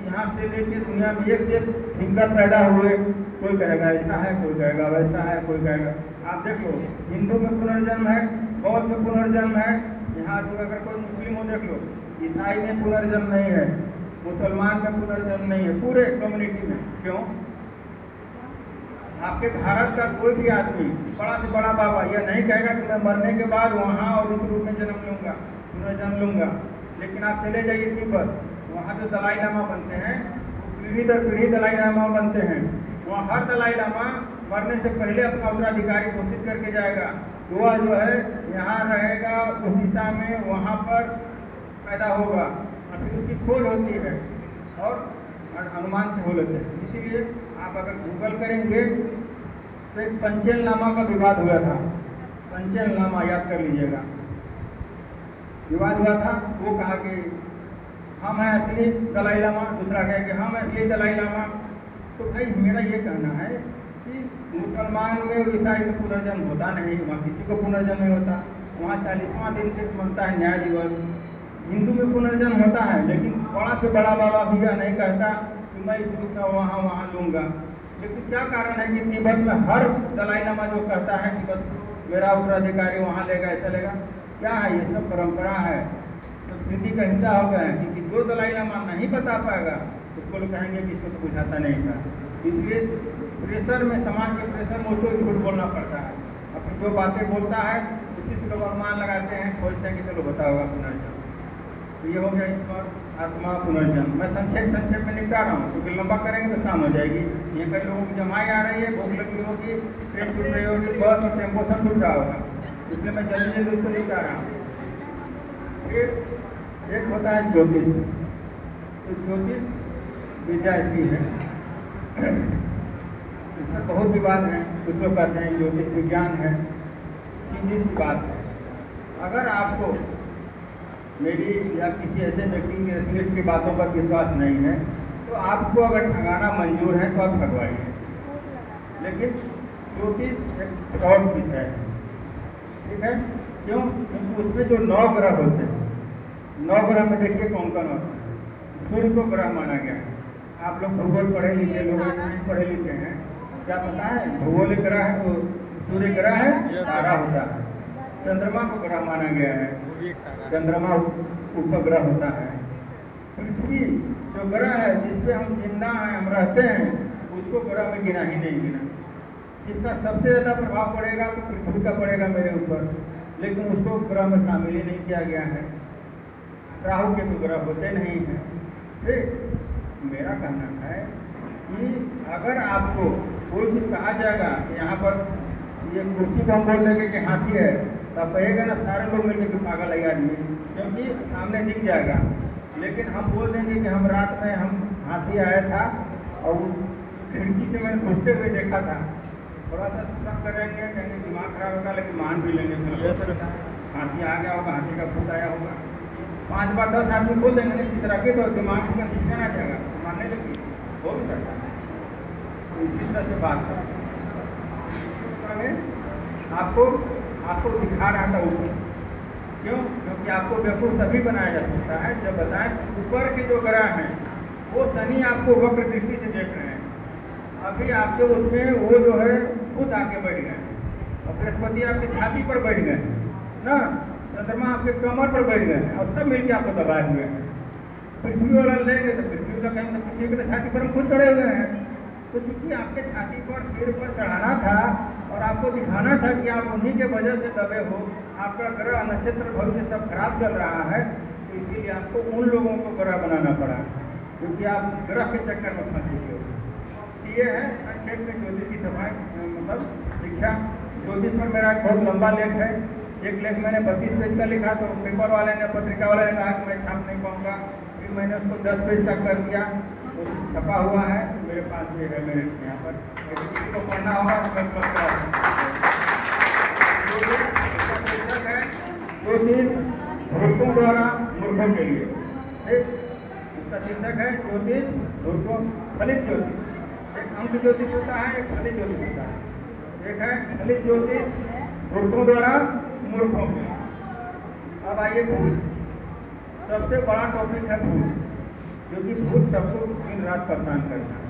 यहाँ से लेके दुनिया में एक से थिंकर पैदा हुए, कोई कहेगा ऐसा है, कोई कहेगा वैसा है, कोई कहेगा। आप देख लो, हिंदू में पुनर्जन्म है, बौद्ध में पुनर्जन्म है, यहाँ अगर कोई मुस्लिम हो देख लो, ईसाई में पुनर्जन्म नहीं है, मुसलमान में पुनर्जन्म नहीं है, पूरे कम्युनिटी में। क्यों? आपके भारत का कोई भी आदमी, बड़ा से बड़ा बाबा, यह नहीं कहेगा कि मैं मरने के बाद वहाँ और इस रूप में जन्म लूंगा, पुनर्जन्म लूंगा। लेकिन आप चले जाइए तिब्बत, वहाँ जो दलाई लामा बनते हैं, पीढ़ी दर पीढ़ी दलाई लामा बनते हैं। वहाँ हर दलाई लामा मरने से पहले अपना उत्तराधिकारी घोषित करके जाएगा। वह जो है यहाँ रहेगा, उस दिशा में वहाँ पर पैदा होगा, और फिर उसकी खोज होती है और अनुमान से हो लेते हैं। इसीलिए आप अगर गूगल करेंगे तो एक पंचेल नामा का विवाद हुआ था। पंचेल नामा याद कर लीजिएगा। विवाद हुआ था, वो कहा कि हम हैं असली दलाई लामा, दूसरा कहे कि हम असली दलाई लामा। तो भाई मेरा ये कहना है कि मुसलमान में और ईसाई में पुनर्जन्म होता नहीं, वहाँ किसी को पुनर्जन्म नहीं होता। वहाँ 40वां दिन से बनता है न्याय दिवस। हिंदू में पुनर्जन्म होता है, लेकिन बड़ा से बड़ा बाबा भी यह नहीं कहता कि मैं इस रूप का वहाँ लूँगा। लेकिन क्या कारण है कि तिब्बत में हर दलाई लामा जो कहता है कि बस मेरा उत्तराधिकारी वहाँ लेगा, ऐसा लेगा? क्या है? ये सब परंपरा है, संस्कृति का हिस्सा हो गया है। क्योंकि जो दलाई लामा नहीं बता पाएगा उसको लोग कहेंगे कि इसको तो बुझाता नहीं था। इसलिए प्रेशर में, समाज के प्रेशर में उसको झूठ बोलना पड़ता है। अपनी जो बातें बोलता है उसी से लोग अनुमान लगाते हैं, सोचते हैं कि चलो बता होगा पुनर्जन्म। तो ये हो गया इस पर आत्मा पुनर्जन्म। मैं संक्षेप में निपटा रहा हूँ, क्योंकि लंबा करेंगे तो शाम हो जाएगी। ये कई लोगों की जमाई आ रही है, भूख लगी होगी, ट्रेन छूट रही होगी, बस और टेम्पो सब छूट रहा होगा, इसलिए मैं जल्दी जल्दी उसको निपटा रहा हूँ। फिर एक होता है ज्योतिष। तो ज्योतिष विद्या ऐसी है, इसमें बहुत विवाद है। कुछ लोग कहते हैं ज्योतिष विज्ञान है। सीधी सी बात है, अगर आपको मेरी या किसी ऐसे व्यक्ति की रचनित की बातों पर विश्वास नहीं है तो आपको अगर ठगाना मंजूर है तो आप ठगवाइए। लेकिन ज्योतिष एक फ्रॉड विषय है, ठीक है? क्यों? क्योंकि उसमें जो 9 ग्रह होते हैं, 9 ग्रह में देखिए कौन कौन होता है। सूर्य को ग्रह माना गया है। आप लोग भूगोल पढ़े लिखे लोग नहीं पढ़े लिखे हैं, क्या पता है? भूगोलिक ग्रह है तो सूर्य ग्रह है, तारा होता है। चंद्रमा को ग्रह माना गया है, चंद्रमा उपग्रह होता है। पृथ्वी जो ग्रह है जिसपे हम जिंदा हैं, हम रहते हैं, उसको ग्रह में गिना ही नहीं गिना। जिसका सबसे ज़्यादा प्रभाव पड़ेगा तो पृथ्वी का पड़ेगा मेरे ऊपर, लेकिन उसको ग्रह में शामिल ही नहीं किया गया है। राहु के तो ग्रह होते नहीं हैं। ठीक, मेरा कहना है कि अगर आपको कोई चीज़ कहा जाएगा कि यहाँ पर ये कुर्सी को हम बोल देंगे कि हाथी है, तो आप कहेगा ना सारे लोग मिलकर कि पागल है आदमी, क्योंकि सामने दिख जाएगा। लेकिन हम बोल देंगे कि हम रात में हम हाथी आया था और खिड़की से मैंने घुसते हुए देखा था, थोड़ा सा शक करेंगे, कहेंगे दिमाग खराब होगा, लेकिन मान भी लेंगे हाथी आ गया होगा, हाथी का भूत आया होगा। 5 बार 10 आदमी बोल देंगे इस तरह के, तो दिमाग में कंफ्यूजन आ जाएगा, मानने लगी हो भी सकता है। तो इसी तरह से बात करें, आपको दिखा रहा था ऊपर, क्यों? क्योंकि आपको बेवकूफ तभी बनाया जा सकता है जब बताएं ऊपर के जो ग्रह हैं वो शनि आपको वक्र दृष्टि से देख रहे हैं। अभी आपके उसमें वो जो है खुद आके बैठ गए, और बृहस्पति आपके छाती पर बैठ गए ना, चंद्रमा आपके कमर पर बैठ गए, और सब मिलकर आपको दबाए हुए हैं। पृथ्वी वाला लेंगे तो पृथ्वी वाला कहेंगे तो पृथ्वी की छाती पर हम खुद चढ़े हुए हैं। तो चूंकि आपके छाती पर सिर पर चढ़ाना था और आपको दिखाना था कि आप उन्हीं के वजह से दबे हो, आपका ग्रह नक्षत्र भविष्य सब खराब चल रहा है, तो इसीलिए आपको उन लोगों को ग्रह बनाना पड़ा, क्योंकि आप ग्रह के चक्कर में फंस चुके हो। ये है संक्षेप में ज्योतिष की सफाई, मतलब शिक्षा। ज्योतिष पर मेरा एक बहुत लंबा लेख है, एक लेख मैंने 32 पेज का लिखा, तो पेपर वाले ने, पत्रिका वाले ने कहा कि मैं छाप नहीं पाऊंगा, फिर मैंने उसको 10 पेज तक कर दिया, तो छपा हुआ है मेरे पास, ये है मेरे यहाँ पर, किसी को पढ़ना होगा तो मैं उपलब्ध करा शीर्षक है ज्योतिष भूतों द्वारा मूर्खों के लिए। ठीक, इसका शीर्षक है ज्योतिष भूतों, फलित ज्योतिष। एक अंक ज्योतिष होता है, एक फलित ज्योतिष होता है। एक है फलित ज्योतिष भूतों द्वारा मूर्खों के। अब आइए भूत, सबसे बड़ा टॉपिक है भूत, क्योंकि भूत सबको दिन रात परेशान करता है।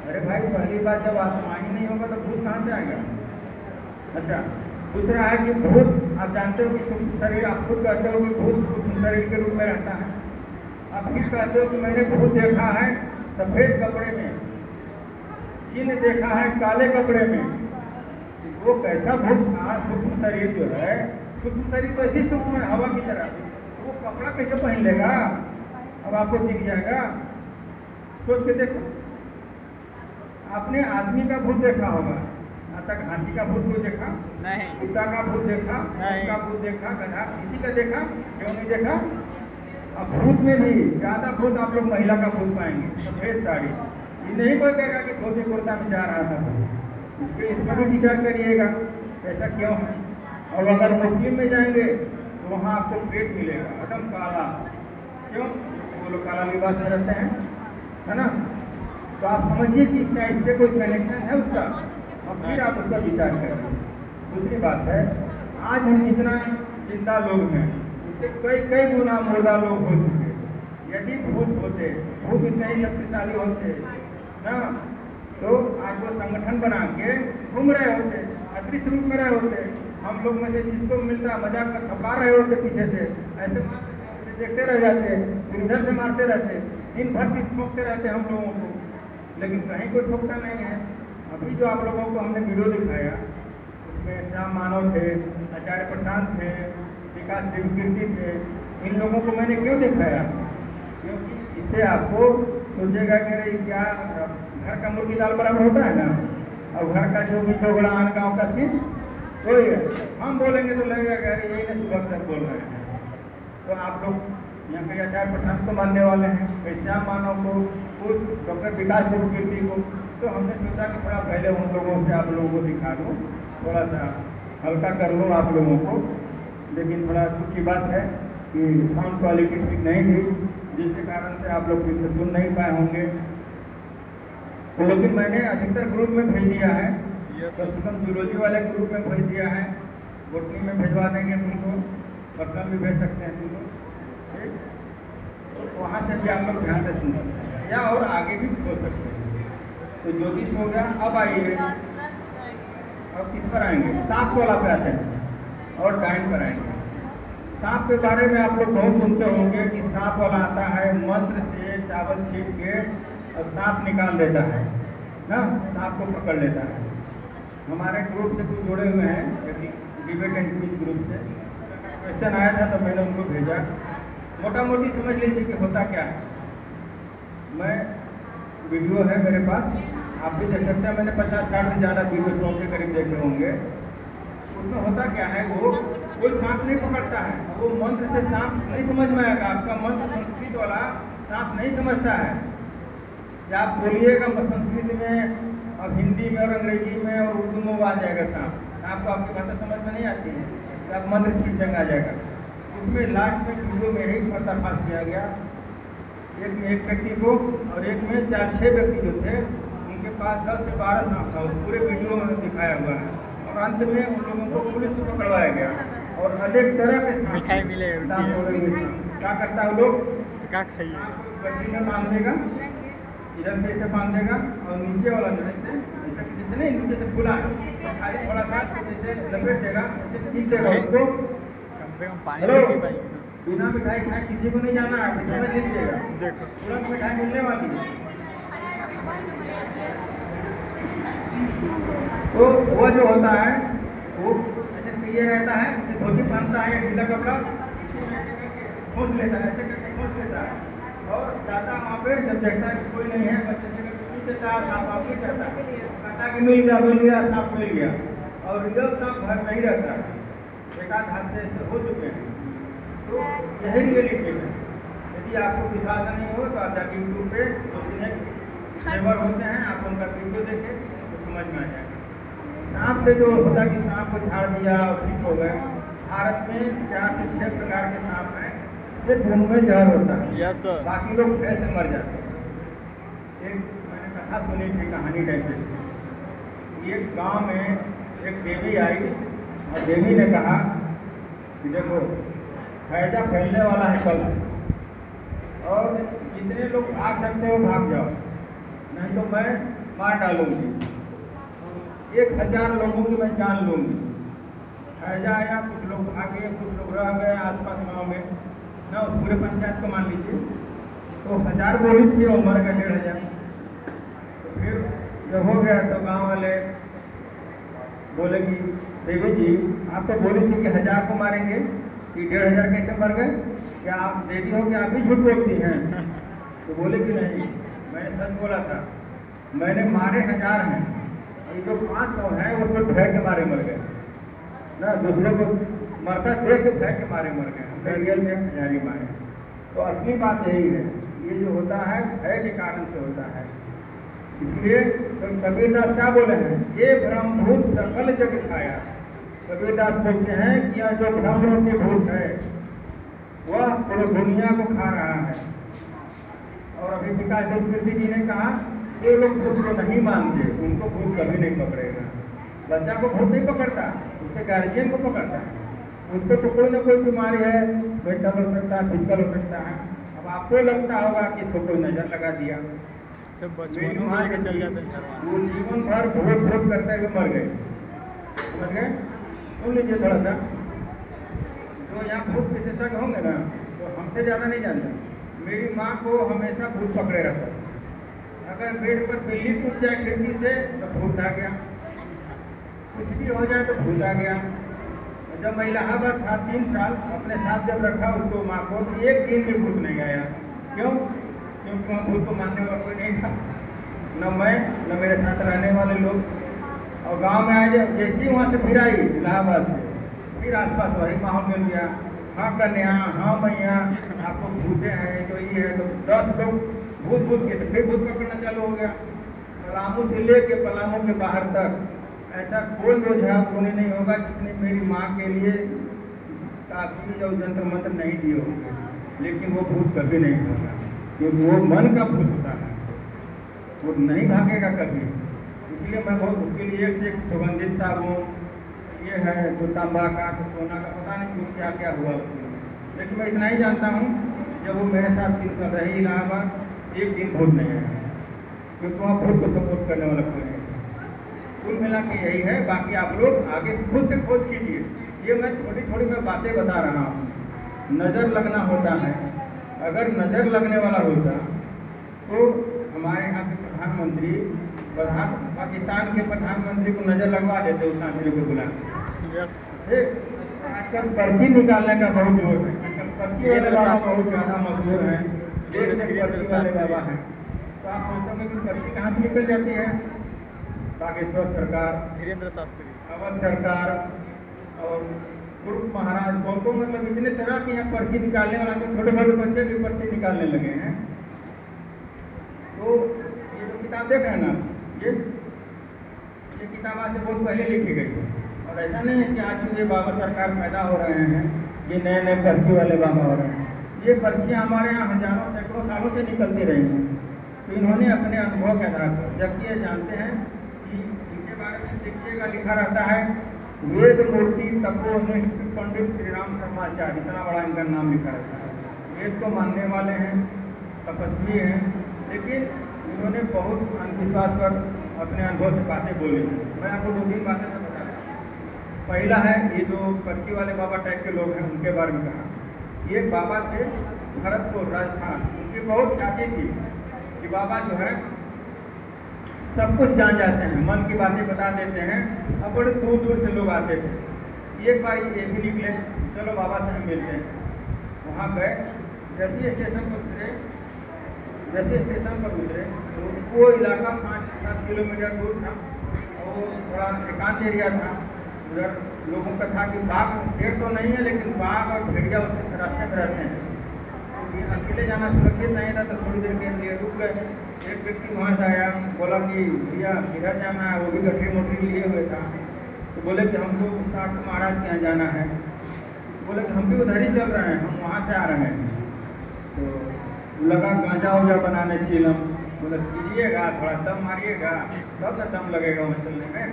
अरे भाई, पहली बात जब आत्मा ही नहीं होगा तो भूत कहाँ से आएगा? अच्छा, दूसरा है कि भूत, आप जानते हो कि सूक्ष्म शरीर, आप खुद कहते हो कि भूत सूक्ष्म शरीर के रूप में रहता है। आप फिर कहते हो कि मैंने भूत देखा है सफेद कपड़े में, जिन देखा है काले कपड़े में। वो कैसा भूत था? सूक्ष्म शरीर जो है, सूक्ष्म शरीर तो ऐसी सूक्ष्म है हवा की तरह, वो कपड़ा कैसे पहन लेगा? अब आपको दिख जाएगा, सोच के देखो। आपने आदमी का भूत देखा होगा, आज तक हाथी का भूत कोई देखा नहीं, कुत्ता का भूत देखा नहीं, का भूत देखा, गधा किसी का देखा? क्यों नहीं देखा? अब भूत में भी ज्यादा भूत आप लोग महिला का भूत पाएंगे, सफेद साड़ी। ये नहीं कोई कहेगा कि धोती कुर्ता में जा रहा था, इसमें भी विचार करिएगा ऐसा क्यों है। और अगर मुस्लिम में जाएंगे तो वहाँ आपको प्रेत मिलेगा एकदम काला, क्यों? वो लोग काला लिबास में रहते हैं, है ना। तो आप समझिए कि क्या इससे कोई कनेक्शन है उसका, और फिर आप उसका विचार करें। दूसरी बात है, आज हम जितना जिंदा लोग हैं उससे कई गुना मुर्दा लोग हो चुके। यदि भूत होते, भूत इतने ही शक्तिशाली होते ना, तो आज वो संगठन बना के घूम रहे होते, अदृश्य रूप में रहे होते, हम लोग में से जिसको मिलता मजाक कर थपा रहे होते पीछे से, ऐसे देखते रह जाते, फिर इधर से मारते रहते, दिन भर भी ठोकते रहते हम लोगों को, लेकिन कहीं कोई ठोकता नहीं है। अभी जो आप लोगों को हमने वीडियो दिखाया उसमें श्याम मानव थे, आचार्य प्रशांत थे, विकास देवकीर्ति थे, इन लोगों को मैंने क्यों दिखाया? क्योंकि इससे आपको सोचेगा कि अरे क्या घर का मुर्गी दाल बराबर होता है ना, और घर का जो भी झोगड़ा आन गाँव का चीज वही है। हम बोलेंगे तो लगेगा कि अरे यही ना सुबह तक बोल रहे हैं। तो आप लोग यहाँ के आचार्य प्रशांत को मानने वाले हैं, कई श्याम मानव को, कुछ डॉक्टर विकास देवकीर्ति को, तो हमने सोचा कि थोड़ा पहले उन लोगों से आप लोगों को दिखा दूँ, थोड़ा सा हल्का कर लूँ आप लोगों को। लेकिन थोड़ा दुख की बात है कि साउंड क्वालिटी ठीक नहीं थी, जिसके कारण से आप लोग फिर से सुन नहीं पाए होंगे। तो लेकिन मैंने अधिकतर ग्रुप में भेज दिया है, कम से कम जूलॉजी वाले ग्रुप में भेज दिया है, बोटनी में भिजवा देंगे तुमको, पर्सनल भी भेज सकते हैं तुमको, ठीक? तो वहाँ से भी आप लोग ध्यान से सुन सकते हैं, या और आगे भी हो सकते हैं। तो ज्योतिष हो गया। अब आइए, अब किस पर आएंगे? सांप वाला पे आते हैं और डाइन पर आएंगे। सांप के बारे में आप लोग बहुत सुनते होंगे कि सांप वाला आता है, मंत्र से चावल छीट के और सांप निकाल देता है ना, सांप को पकड़ लेता है। हमारे ग्रुप से कुछ जुड़े हुए हैं, डिबेट एंड क्विज ग्रुप से क्वेश्चन आया था तो मैंने उनको भेजा। मोटा मोटी समझ लीजिए कि होता क्या है। मैं वीडियो है मेरे पास, आप भी देख सकते हैं, मैंने 50-60 से ज़्यादा वीडियो 100 के करीब देखे होंगे। उसमें होता क्या है, वो कोई सांप नहीं पकड़ता है, वो मंत्र से सांप नहीं समझ में आएगा, आपका मंत्र संस्कृत वाला सांप नहीं समझता है। या आप बोलिएगा संस्कृत में, अब हिंदी में और अंग्रेजी में और उर्दू में वो आ जाएगा सांप, आपको आपकी भाषा समझ में नहीं आती है, तो आप मंत्र ठीक जंग आ जाएगा। उसमें लास्ट में वीडियो में ही पर्दाफाश किया गया, एक में एक व्यक्ति को और एक में 4-6 व्यक्ति जो थे उनके पास 10 से 12 सांप था, पूरे वीडियो में दिखाया हुआ है। और अंत में उन लोगों को पुलिस से पकड़वाया गया और अनेक तरह के मिठाई मिले क्या करता है लोग, क्या खाइए, गड्डी में बांध देगा, इधर से ऐसे बांध देगा और नीचे वाला जो है ऐसा किसी से नहीं, नीचे से खुला है, खाली थोड़ा सा जैसे लपेट देगा, खींचेगा उसको। हेलो, बिना मिठाई खाए किसी को नहीं जाना है, समझ लीजिएगा, तुरंत मिठाई मिलने वाली है। तो वो जो होता है वो ऐसे ये रहता है, धोती पहनता है, ढीला कपड़ा खोज लेता है, ऐसे करके खोज लेता है और जाता वहाँ पे, जब देखता है कि कोई नहीं है, बच्चे देता है, सांप आपकी चाहता है, कहता है कि मिल गया, सांप मिल गया। और रियल सांप घर नहीं रहता है, एक आध हादसे ऐसे हो चुके हैं। तो यही रियलिटी है। यदि आपको विश्वास नहीं हो तो आप जाके यूट्यूब पे सेवर होते हैं, आप उनका वीडियो देखें तो समझ में आ जाएगा। सांप से जो होता है कि सांप को झाड़ दिया और ठीक हो गए, भारत में 4 से 6 प्रकार के सांप हैं, सिर्फ उनमें जहर होता है, यस सर, बाकी लोग ऐसे मर जाते हैं। एक मैंने कथा सुनी थी, कहानी टाइप की। एक गांव में एक देवी आई और देवी ने कहा कि देखो हैजा फैलने वाला है कल, और जितने लोग भाग सकते हो भाग जाओ, नहीं तो मैं मार डालूंगी, 1000 लोगों की मैं जान लूंगी। हैजा आया, कुछ लोग भागे, कुछ लोग रह गए आसपास गाँव में ना, उस पूरे पंचायत को मान लीजिए तो 1000 गोली थी और मर गए 1500। तो फिर जब हो गया तो गांव वाले बोले कि देवी जी आप तो बोली थी कि 1000 को मारेंगे, कि 1500 कैसे मर गए, क्या आप देवी हो, क्या आप ही झूठ बोलती हैं? तो बोले कि नहीं, मैंने सच बोला था, मैंने मारे 1000 हैं, ये जो 500 हैं वो तो भय के मारे मर गए ना, दूसरे को मरता देख के भय के मारे मर गए, रियल में 1000 ही मारे। तो असली बात यही है, ये जो होता है भय के कारण से होता है। इसलिए तो कबीरदास क्या बोले हैं, ये ब्रह्मभूत सकल जग खाया। कबीरदास बोलते हैं कि यह जो ब्रह्म के भूत है वह पूरी दुनिया को खा रहा है। और अभी विकास कीर्ति जी ने कहा ये लोग भूत को नहीं मानते, उनको भूत कभी नहीं पकड़ेगा। बच्चा को भूत नहीं पकड़ता, उसके गार्जियन को पकड़ता है। उसको तो कोई ना कोई बीमारी है, मेंटल हो सकता है, फिजिकल हो सकता है। अब आपको लगता होगा कि इसको कोई नजर लगा दिया, मेरी माँ के चल जाते हैं, वो जीवन भर भूत भूत करते हुए मर गए, समझ गए? सुन लीजिए थोड़ा सा, जो यहाँ भूत विशेषज्ञ होंगे ना तो हमसे ज़्यादा नहीं जानते। मेरी माँ को हमेशा भूत पकड़े रहता है, अगर बेड पर बिल्ली टूट जाए खिड़की से तो भूत आ गया, कुछ भी हो जाए तो भूत आ गया। जब मैं इलाहाबाद था 3 साल, अपने साथ जब रखा उसको माँ को, एक दिन भी भूत नहीं आया। क्यों? क्योंकि वहाँ भूत को मानने वाला कोई नहीं था, न मैं न मेरे साथ रहने वाले लोग। और गांव में आए जैसे ही वहाँ से फिर आई इलाहाबाद से, फिर आसपास वही माहौल मिल गया, हाँ कन्या, हाँ मैया, आपको भूते हैं तो ये है, तो 10 लोग भूत भूत के, तो फिर भूत पकड़ना चालू हो गया। पलामू से लेके पलामू के बाहर तक ऐसा कोई रोजगार होने नहीं होगा जिसने मेरी माँ के लिए ताकीज और जंत्र मंत्र नहीं दिए होंगे, लेकिन वो भूत कभी नहीं होगा, क्योंकि वो मन का भूत होता है, वो नहीं भागेगा कभी। इसलिए मैं बहुत उसके लिए एक सुगंधित साबुन ये है, जो तांबा का, तो सोना का, पता नहीं कुछ क्या क्या हुआ उसमें, लेकिन मैं इतना ही जानता हूँ जब वो मेरे साथ 3 साल रही इलाहाबाद, एक दिन भूत नहीं आया, क्योंकि वहाँ भूत को सपोर्ट करने वाला कोई नहीं। कुल मिला के यही है, बाकी आप लोग आगे खुद से खोज कीजिए। ये मैं थोड़ी थोड़ी मैं बातें बता रहा हूँ। नज़र लगना होता है, अगर नज़र लगने वाला होता तो हमारे यहाँ के प्रधानमंत्री पाकिस्तान के प्रधानमंत्री को नज़र लगवा देते उस आदमी को बुला के। आजकल पर्ची निकालने का बहुत जोर है, आजकल पर्ची वाले बाबा बहुत ज़्यादा मशहूर हैं, देश में पर्ची वाले बाबा हैं। तो आप सोचोगे कि पर्ची कहाँ से निकल जाती है? बागेश्वर सरकार, धीरेन्द्र शास्त्री, अवध सरकार, और गुरु महाराज को मतलब इतने तरह की यहाँ पर्ची निकालने वाला, तो छोटे छोटे बच्चे भी पर्ची निकालने लगे हैं। तो ये जो किताब देख रहे हैं ना, ये किताब आज से बहुत पहले लिखी गई है। और ऐसा नहीं है कि आज ये बाबा सरकार पैदा हो रहे हैं, ये नए नए पर्ची वाले बाबा हो रहे हैं। ये पर्चियाँ हमारे यहाँ हजारों सैकड़ों सालों से निकलती रही हैं। तो इन्होंने अपने अनुभव के आधार पर, जबकि ये जानते हैं कि इनके बारे में देखिएगा लिखा रहता है वेद मूर्ति तपोनिष्ठ पंडित श्री राम शर्माचार्य, इतना बड़ा इनका नाम लिखा रहता है। वेद को मानने वाले हैं, तपस्वी हैं, लेकिन इन्होंने बहुत अंधविश्वास पर अपने अनुभव से बातें बोली। मैं आपको 2-3 बातें मैं बता रहा हूँ। पहला है ये जो पर्ची वाले बाबा टाइप के लोग हैं, उनके बारे में कहा। ये बाबा थे भरतपुर राजस्थान, उनकी बहुत ख्याति थी कि बाबा जो है सब कुछ जान जाते हैं, मन की बातें बता देते हैं। अब बड़े दूर दूर से लोग आते थे। एक बार ये भी निकले, चलो बाबा से हम मिलते हैं। वहाँ गए, जैसे स्टेशन पर उतरे तो वो इलाका 5-7 किलोमीटर दूर था और थोड़ा एकांत एरिया था। उधर लोगों का था कि बाघ, शेर तो नहीं है लेकिन बाघ और भेड़िया उसके रास्ते में रहते हैं। तो अकेले जाना सुरक्षित नहीं था, तो थोड़ी देर के लिए रुक गए। एक व्यक्ति वहाँ से आया, बोला कि भैया किधर जाना है, वो भी गठरी मोटरी लिए हुए था। तो बोले कि हमको साठ महाराज के यहाँ जाना है। बोले कि हम भी उधर ही चल रहे हैं, हम वहाँ से आ रहे हैं। तो लगा गांजा उजा बनाने चीलम, बोले कीजिएगा, थोड़ा दम मारिएगा तब ना दम लगेगा वहाँ चलने में।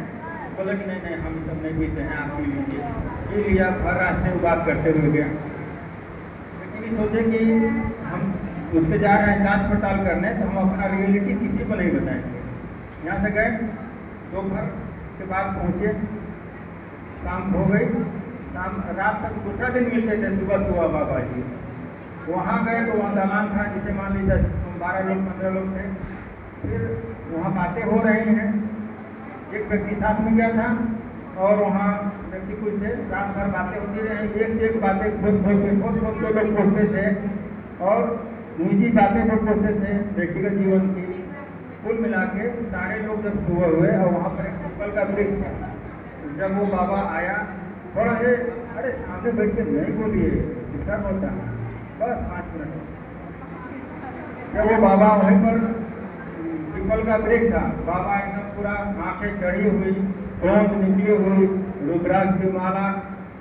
बोले कि नहीं हम सब नहीं पीते हैं, आप पी लीजिए। पी लिया, भर रास्ते में बात करते हुए गया। लेकिन सोचे कि हम उससे जा रहे हैं जांच पड़ताल करने, तो हम अपना रियलिटी किसी को नहीं बताएंगे। यहाँ से गए, दोपहर के बाद पहुँचे, शाम हो गई, शाम रात तक दूसरा दिन मिलते थे, सुबह बाबा जी। वहाँ गए तो वहाँ दालान था, जिसे मान लीजिए 12 लोग 15 लोग थे। फिर वहाँ बातें हो रही हैं, एक व्यक्ति साथ में गया था और वहाँ व्यक्ति कुछ थे, रात भर बातें होती रही। एक से एक बातें खोद के लोग पूछते थे और निजी बातें लोग पूछते थे, व्यक्तिगत जीवन की। कुल मिला के सारे लोग जब सुबह हुए और वहाँ पर एक पीपल का वृक्ष था। जब वो बाबा आया, थोड़ा है, अरे सामने बैठ के नहीं बोलिए, डिस्टर्ब होता है, बस 5 मिनट। जब वो बाबा वहीं पर पीपल का वृक्ष था, बाबा एकदम पूरा आंखें चढ़ी हुई, होंठ निकली हुई, रुद्राक्ष की माला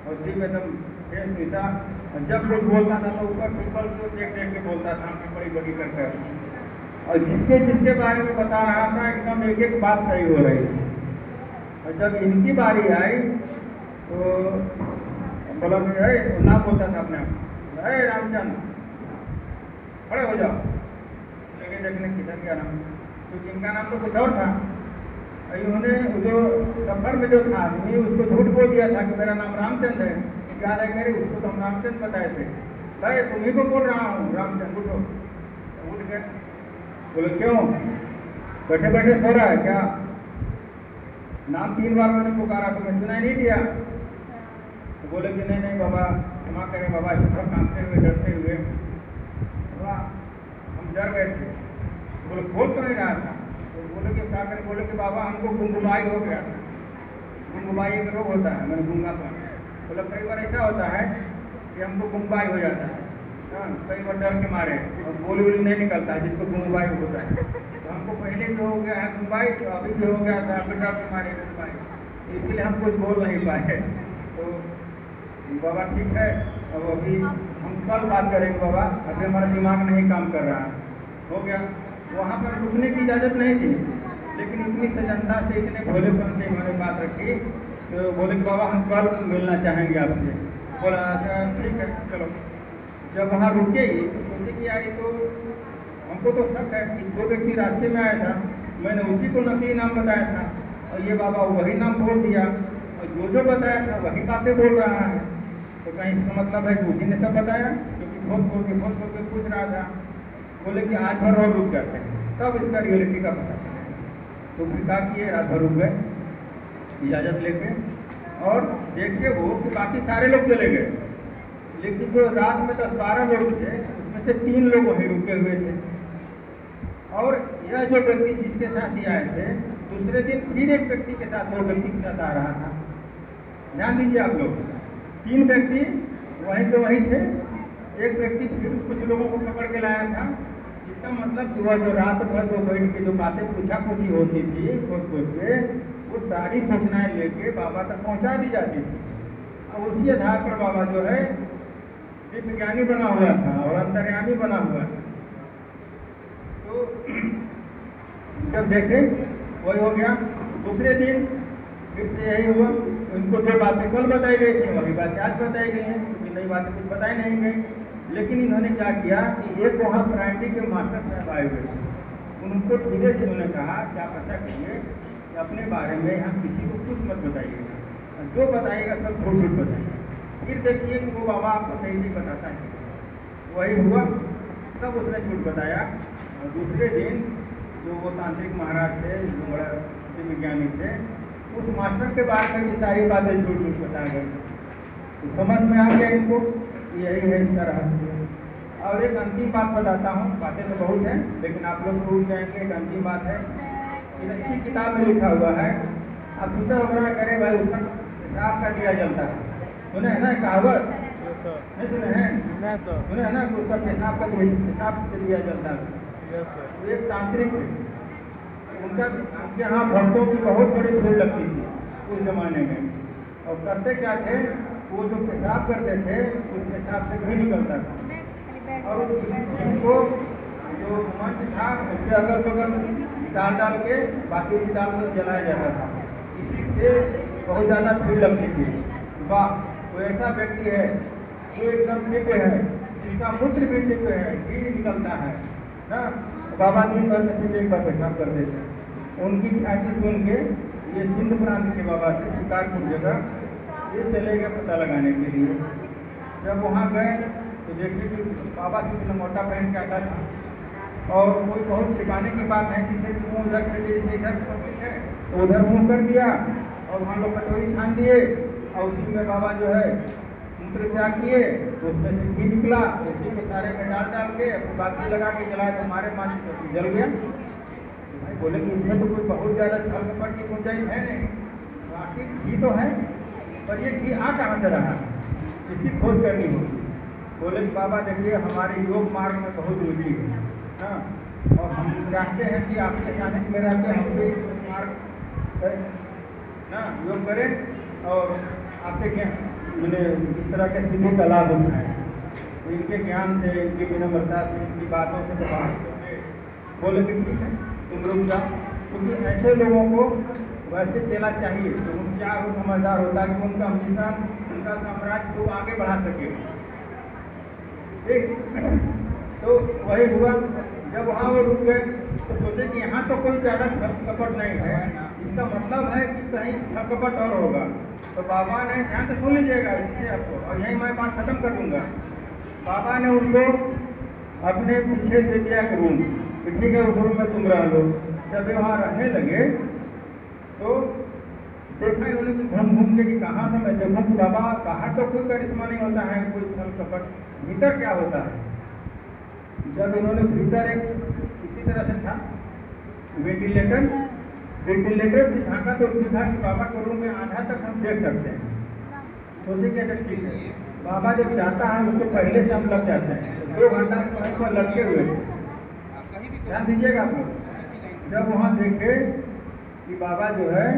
और दिव्य एकदम फेस दिशा। और जब कुछ बोलता था तो ऊपर पीपल को देख देख के बोलता था, आंखें बड़ी बड़ी कर। और जिसके बारे में बता रहा था एकदम एक एक बात सही हो रही थी। और जब इनकी बारी आई तो बोला कि नाम बोलता था अपने आप, रामचंद्र खड़े हो जाओ। लेकिन देखने किधर गया नाम, क्योंकि इनका नाम तो कुछ और था। इन्होंने जो सफर में जो था आदमी, उसको झूठ बोल दिया था कि मेरा नाम रामचंद्र है। याद है मेरे, उसको तो हम रामचंद्र बताए थे। भाई तुम्ही को बोल रहा हूँ रामचंद्र, उठो। उठ गए, बोले क्यों, बैठे बैठे सो रहा है क्या? नाम 3 बार मैंने पुकारा, तुम्हें सुनाई नहीं दिया? तो बोले कि नहीं बाबा, क्षमा करें बाबा, थोड़ा कांपते हुए डरते हुए हम डर गए थे। बोले बोल तो नहीं रहा था। तो बोले कि क्या करें? बोले कि बाबा हमको गुंगुमाई हो गया था। गुंगुमाई एक रोग होता है, मैंने गूंगापन। बोले कई बार ऐसा होता है कि हमको गुंगुमाई हो जाता है, कई बार डर के मारे और बोली वोली नहीं निकलता है, जिसको गुंगुमाई होता है। तो हमको पहले भी हो गया है गुंगुमाई, तो अभी भी हो गया था, अभी डर के मारे गुंगुमाई, इसलिए हम कुछ बोल नहीं पाए। तो बाबा ठीक है, अब अभी हम कल बात करेंगे बाबा, अभी हमारा दिमाग नहीं काम कर रहा। हो गया। वहाँ पर रुकने की इजाज़त नहीं थी, लेकिन इतनी सजनता से, इतने भोलेपन से इन्होंने बात रखी। तो बोले कि बाबा हम कल मिलना चाहेंगे आपसे। बोला अच्छा ठीक है चलो। जब वहाँ रुके ही तो सोचे कि यार ये तो हमको तो शक है कि 2 व्यक्ति रास्ते में आया था, मैंने उसी को नकली नाम बताया था और ये बाबा वही नाम बोल दिया और जो बताया था वही बातें बोल रहा है। तो कहीं इसका मतलब है कि उसी ने सब बताया, क्योंकि खोद के पूछ रहा था। बोले कि आज भर और रुक जाते हैं, तब इसका रियलिटी का पता चलेगा। तो फिर कहा कि ये रात भर रुक गए इजाज़त लेके, और देखिए वो कि बाकी सारे लोग चले गए, लेकिन जो रात में 10-12 लोग थे उसमें से 3 लोग वहीं रुके हुए थे। और यह जो व्यक्ति जिसके साथ ही आए थे, दूसरे दिन फिर एक व्यक्ति के साथ, 2 व्यक्ति के साथ आ रहा था। ध्यान दीजिए आप लोग, 3 व्यक्ति वहीं के वहीं थे। एक व्यक्ति फिर कुछ लोगों को पकड़ के लाया था। इसका मतलब कि वह जो रात भर जो बैठ के जो बातें पूछा पूछी होती थी सोच सोच के, वो सारी सूचनाएं लेके बाबा तक पहुंचा दी जाती थी। और उसी आधार पर बाबा जो है विज्ञानी बना हुआ था और अंतर्यामी बना हुआ था। तो जब देखे वही हो गया। दूसरे दिन फिर से यही हुआ। उनको जो बातें कल बताई गई थी वही बातें आज बताई गई हैं, क्योंकि नई बातें कुछ बताई नहीं गई। लेकिन इन्होंने क्या किया कि एक वहाँ प्राइमरी के मास्टर साहब आए हुए थे, उनको धीरे से उन्होंने कहा क्या पता करिए कि अपने बारे में हम किसी को कुछ मत बताइएगा, जो बताइएगा सब झूठ झूठ बताइएगा। फिर देखिए कि वो बाबा आपको सही नहीं बताता है। वही हुआ, सब उसने झूठ बताया। और दूसरे दिन जो वो तांत्रिक महाराज थे, जो बड़ा विज्ञानी थे, उस मास्टर के बारे में भी सारी बातें झूठ झूठ बताया गई। तो समझ में आ गया इनको, यही है इसका रहस्य। और एक अंतिम बात बताता हूँ, बातें तो बहुत हैं लेकिन आप लोग भूल जाएंगे। एक अंतिम बात है, इसी किताब में लिखा हुआ है, आप दूसरा वगैरह करें भाई उसका हिसाब का दिया जलता है। सुने है ना कहावत? नहीं सुने हैं? सुने है ना कि उसका पेशाब का हिसाब से दिया जलता है। तो एक तांत्रिक है, उनके यहाँ भक्तों की बहुत बड़ी भीड़ लगती थी उस जमाने में। और करते क्या थे, वो जो पेशाब करते थे उस पेशाब से घी निकलता था और उस घी को जो मंच था उसके अगल बगल डाल के बाकी डाल कर जलाया जाता था। इसी से बहुत ज़्यादा भीड़ लगती थी। वाह, तो ऐसा व्यक्ति है जो एकदम दिव्य है, जिसका मूत्र भी दिव्य है, घी निकलता है ना। बाबा दिन भर में सिर्फ एक बार पेशाब करते थे। उनकी ख्याति सुन के ये सिंध प्रांत के बाबा से शिकारपुर जगह ये चले गए पता लगाने के लिए। जब वहाँ गए तो देखे कि बाबा से इतना मोटा पहन के आता था और कोई बहुत छिपाने की बात है, जिसे मुँह उधर कर दिए, जैसे इधर पब्लिक है तो उधर मुँह कर दिया और वहाँ लोग कटोरी छान दिए और उसी में बाबा जो है मूत्र त्याग किए, तो उसमें से घी निकला, उसी के सारे में डाल के बाकी लगा के जलाए तो हमारे माची तो जल गया। भाई बोले कि इसमें तो कोई बहुत ज़्यादा छल कपट की गुंजाइश है नहीं, आखिर घी तो है, पर ये घी आ कहाँ से रहा, इसकी खोज करनी होगी। बोले कि बाबा देखिए हमारे योग मार्ग में बहुत रुचि है ना, और हम चाहते हैं कि आपके सानिध्य में रहते हम भी मार्ग करें ना, योग करें और आपके ज्ञान मैंने इस तरह के सिद्धि का लाभ उठाएं। तो इनके ज्ञान से, इनकी विनम्रता से, इनकी बातों से प्रभावित होंगे। बोले कि ठीक है तुम रुक जाओ, क्योंकि ऐसे लोगों को वैसे चला चाहिए तो होशियार हो, समझदार होता कि उनका मिशन, उनका साम्राज्य को आगे बढ़ा सके। ठीक, तो वही हुआ। जब वहाँ वो रुक गए तो सोचे कि यहाँ तो कोई ज़्यादा छल कपट नहीं है, इसका मतलब है कि कहीं छल कपट और होगा। तो बाबा ने, ध्यान से सुन लीजिएगा इससे आपको, और यही मैं बात खत्म कर दूंगा। बाबा ने उनको अपने पीछे दे दिया एक रूम, ठीक है उस रूम में तुम रह लो। जब वे वहाँ रहने लगे तो देखा इन्होंने कि घूम घूम के कि कहाँ से मैं देखूँ कि बाबा बाहर तो कोई करिश्मा नहीं होता है, कोई छल कपट, भीतर क्या होता है। जब इन्होंने भीतर एक इसी तरह से था वेंटिलेटर से झांका तो देखा कि बाबा के रूम में आधा तक हम देख सकते हैं। सोचे कि अच्छा ठीक है, बाबा जब जाता है उसको पहले से हम लग जाते हैं, 2 घंटा से पर लटके हुए थे। ध्यान दीजिएगा आप लोग। जब वहाँ देखे कि बाबा जो है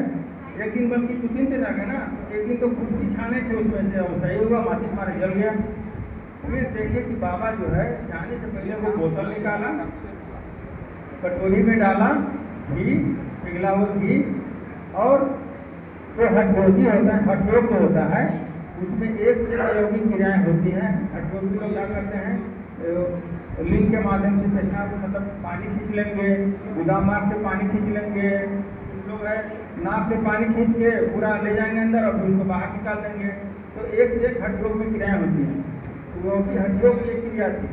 एक दिन बल्कि 2 दिन से लगे ना, एक दिन तो खुद भी छाने थे उसमें से, और सही हुआ माचिस मारे जल गया। फिर देखे कि बाबा जो है जाने से पहले वो बोतल निकाला, कटोरी में डाला घी, पिघला हुआ घी, और जो हठयोगी होता है, हठयोग जो होता है उसमें 1 से योगी क्रियाएं होती हैं। हठयोगी लोग क्या करते हैं, लिंग के माध्यम से पेशाब मतलब पानी खींच लेंगे, गुदाम मार्ग से पानी खींच लेंगे, कुछ लोग है नाक से पानी खींच के पूरा ले जाएंगे अंदर और फिर उसको बाहर निकाल देंगे। तो 1 से 1 हठयोग में क्रियाएं होती हैं। तो वो की हठयोग की एक क्रिया थी,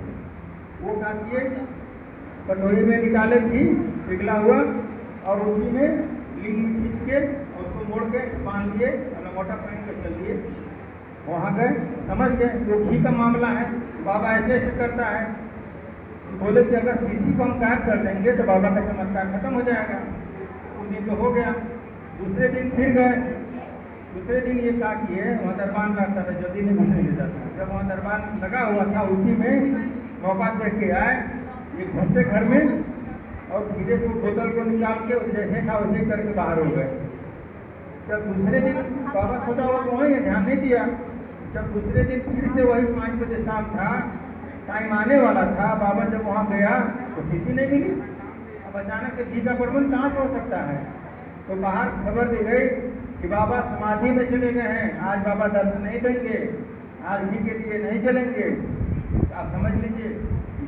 वो क्या किए, कटोरी में निकाले घी पिघला हुआ और उसी में लिंग खींच के और उसको मोड़ के बांध दिए, अपना मोटा पहन के चल दिए। वहाँ गए, समझ गए जो घी का मामला है, बाबा ऐसे ऐसे करता है। बोले कि अगर किसी को हम गायब कर देंगे तो बाबा का चमत्कार खत्म हो जाएगा। उस दिन तो हो गया। दूसरे दिन फिर गए दूसरे दिन ये क्या किए, वहाँ दरबान लगता था, जल्दी नहीं घूमने देता था। जब वहाँ दरबान लगा हुआ था, उसी में मौका देख के आए, ये घुसे घर में और धीरे से बोतल को निकाल के जैसे था वैसे करके बाहर हो गए। जब दूसरे दिन बाबा सोचा हुआ तो वहीं ध्यान नहीं दिया। जब दूसरे दिन फिर से वही 5 बजे शाम था, टाइम आने वाला था, बाबा जब वहाँ गया तो किसी नहीं मिली। अब अचानक से घी का प्रबंध कहाँ से हो सकता है? तो बाहर खबर दी गई कि बाबा समाधि में चले गए हैं, आज बाबा दर्शन नहीं देंगे, आज घी के लिए नहीं चलेंगे। आप समझ लीजिए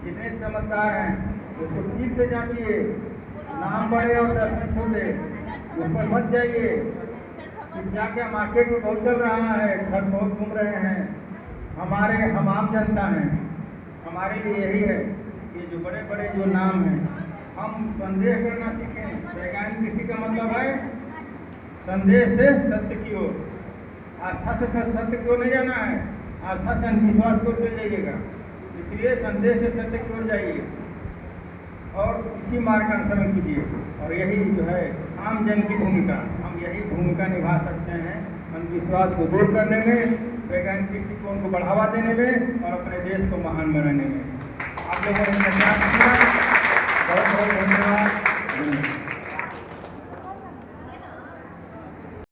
जितने चमत्कार हैं उसको ठीक से जांचिए, नाम बढ़े और दर्शन छूटे उस पर मत जाइए। क्या क्या मार्केट में बहुत चल रहा है, घर बहुत घूम रहे हैं, हम आम जनता हैं। हमारे लिए यही है कि जो बड़े बड़े जो नाम हैं हम संदेह करना सीखें। वैज्ञानिक कृषि का मतलब है संदेह से सत्य की ओर, आस्था से सत्य की ओर नहीं जाना है, आस्था से अंधविश्वास की ओर चल जाइएगा। इसलिए संदेह से सत्य की ओर जाइए और इसी मार्ग का अनुसरण कीजिए। और यही जो है आम जन की भूमिका, हम यही भूमिका निभा सकते हैं अंधविश्वास को दूर करने में, वैज्ञानिक दृष्टिकोण को बढ़ावा देने में और अपने देश को महान बनाने में। आप लोगों ने प्रयास किया।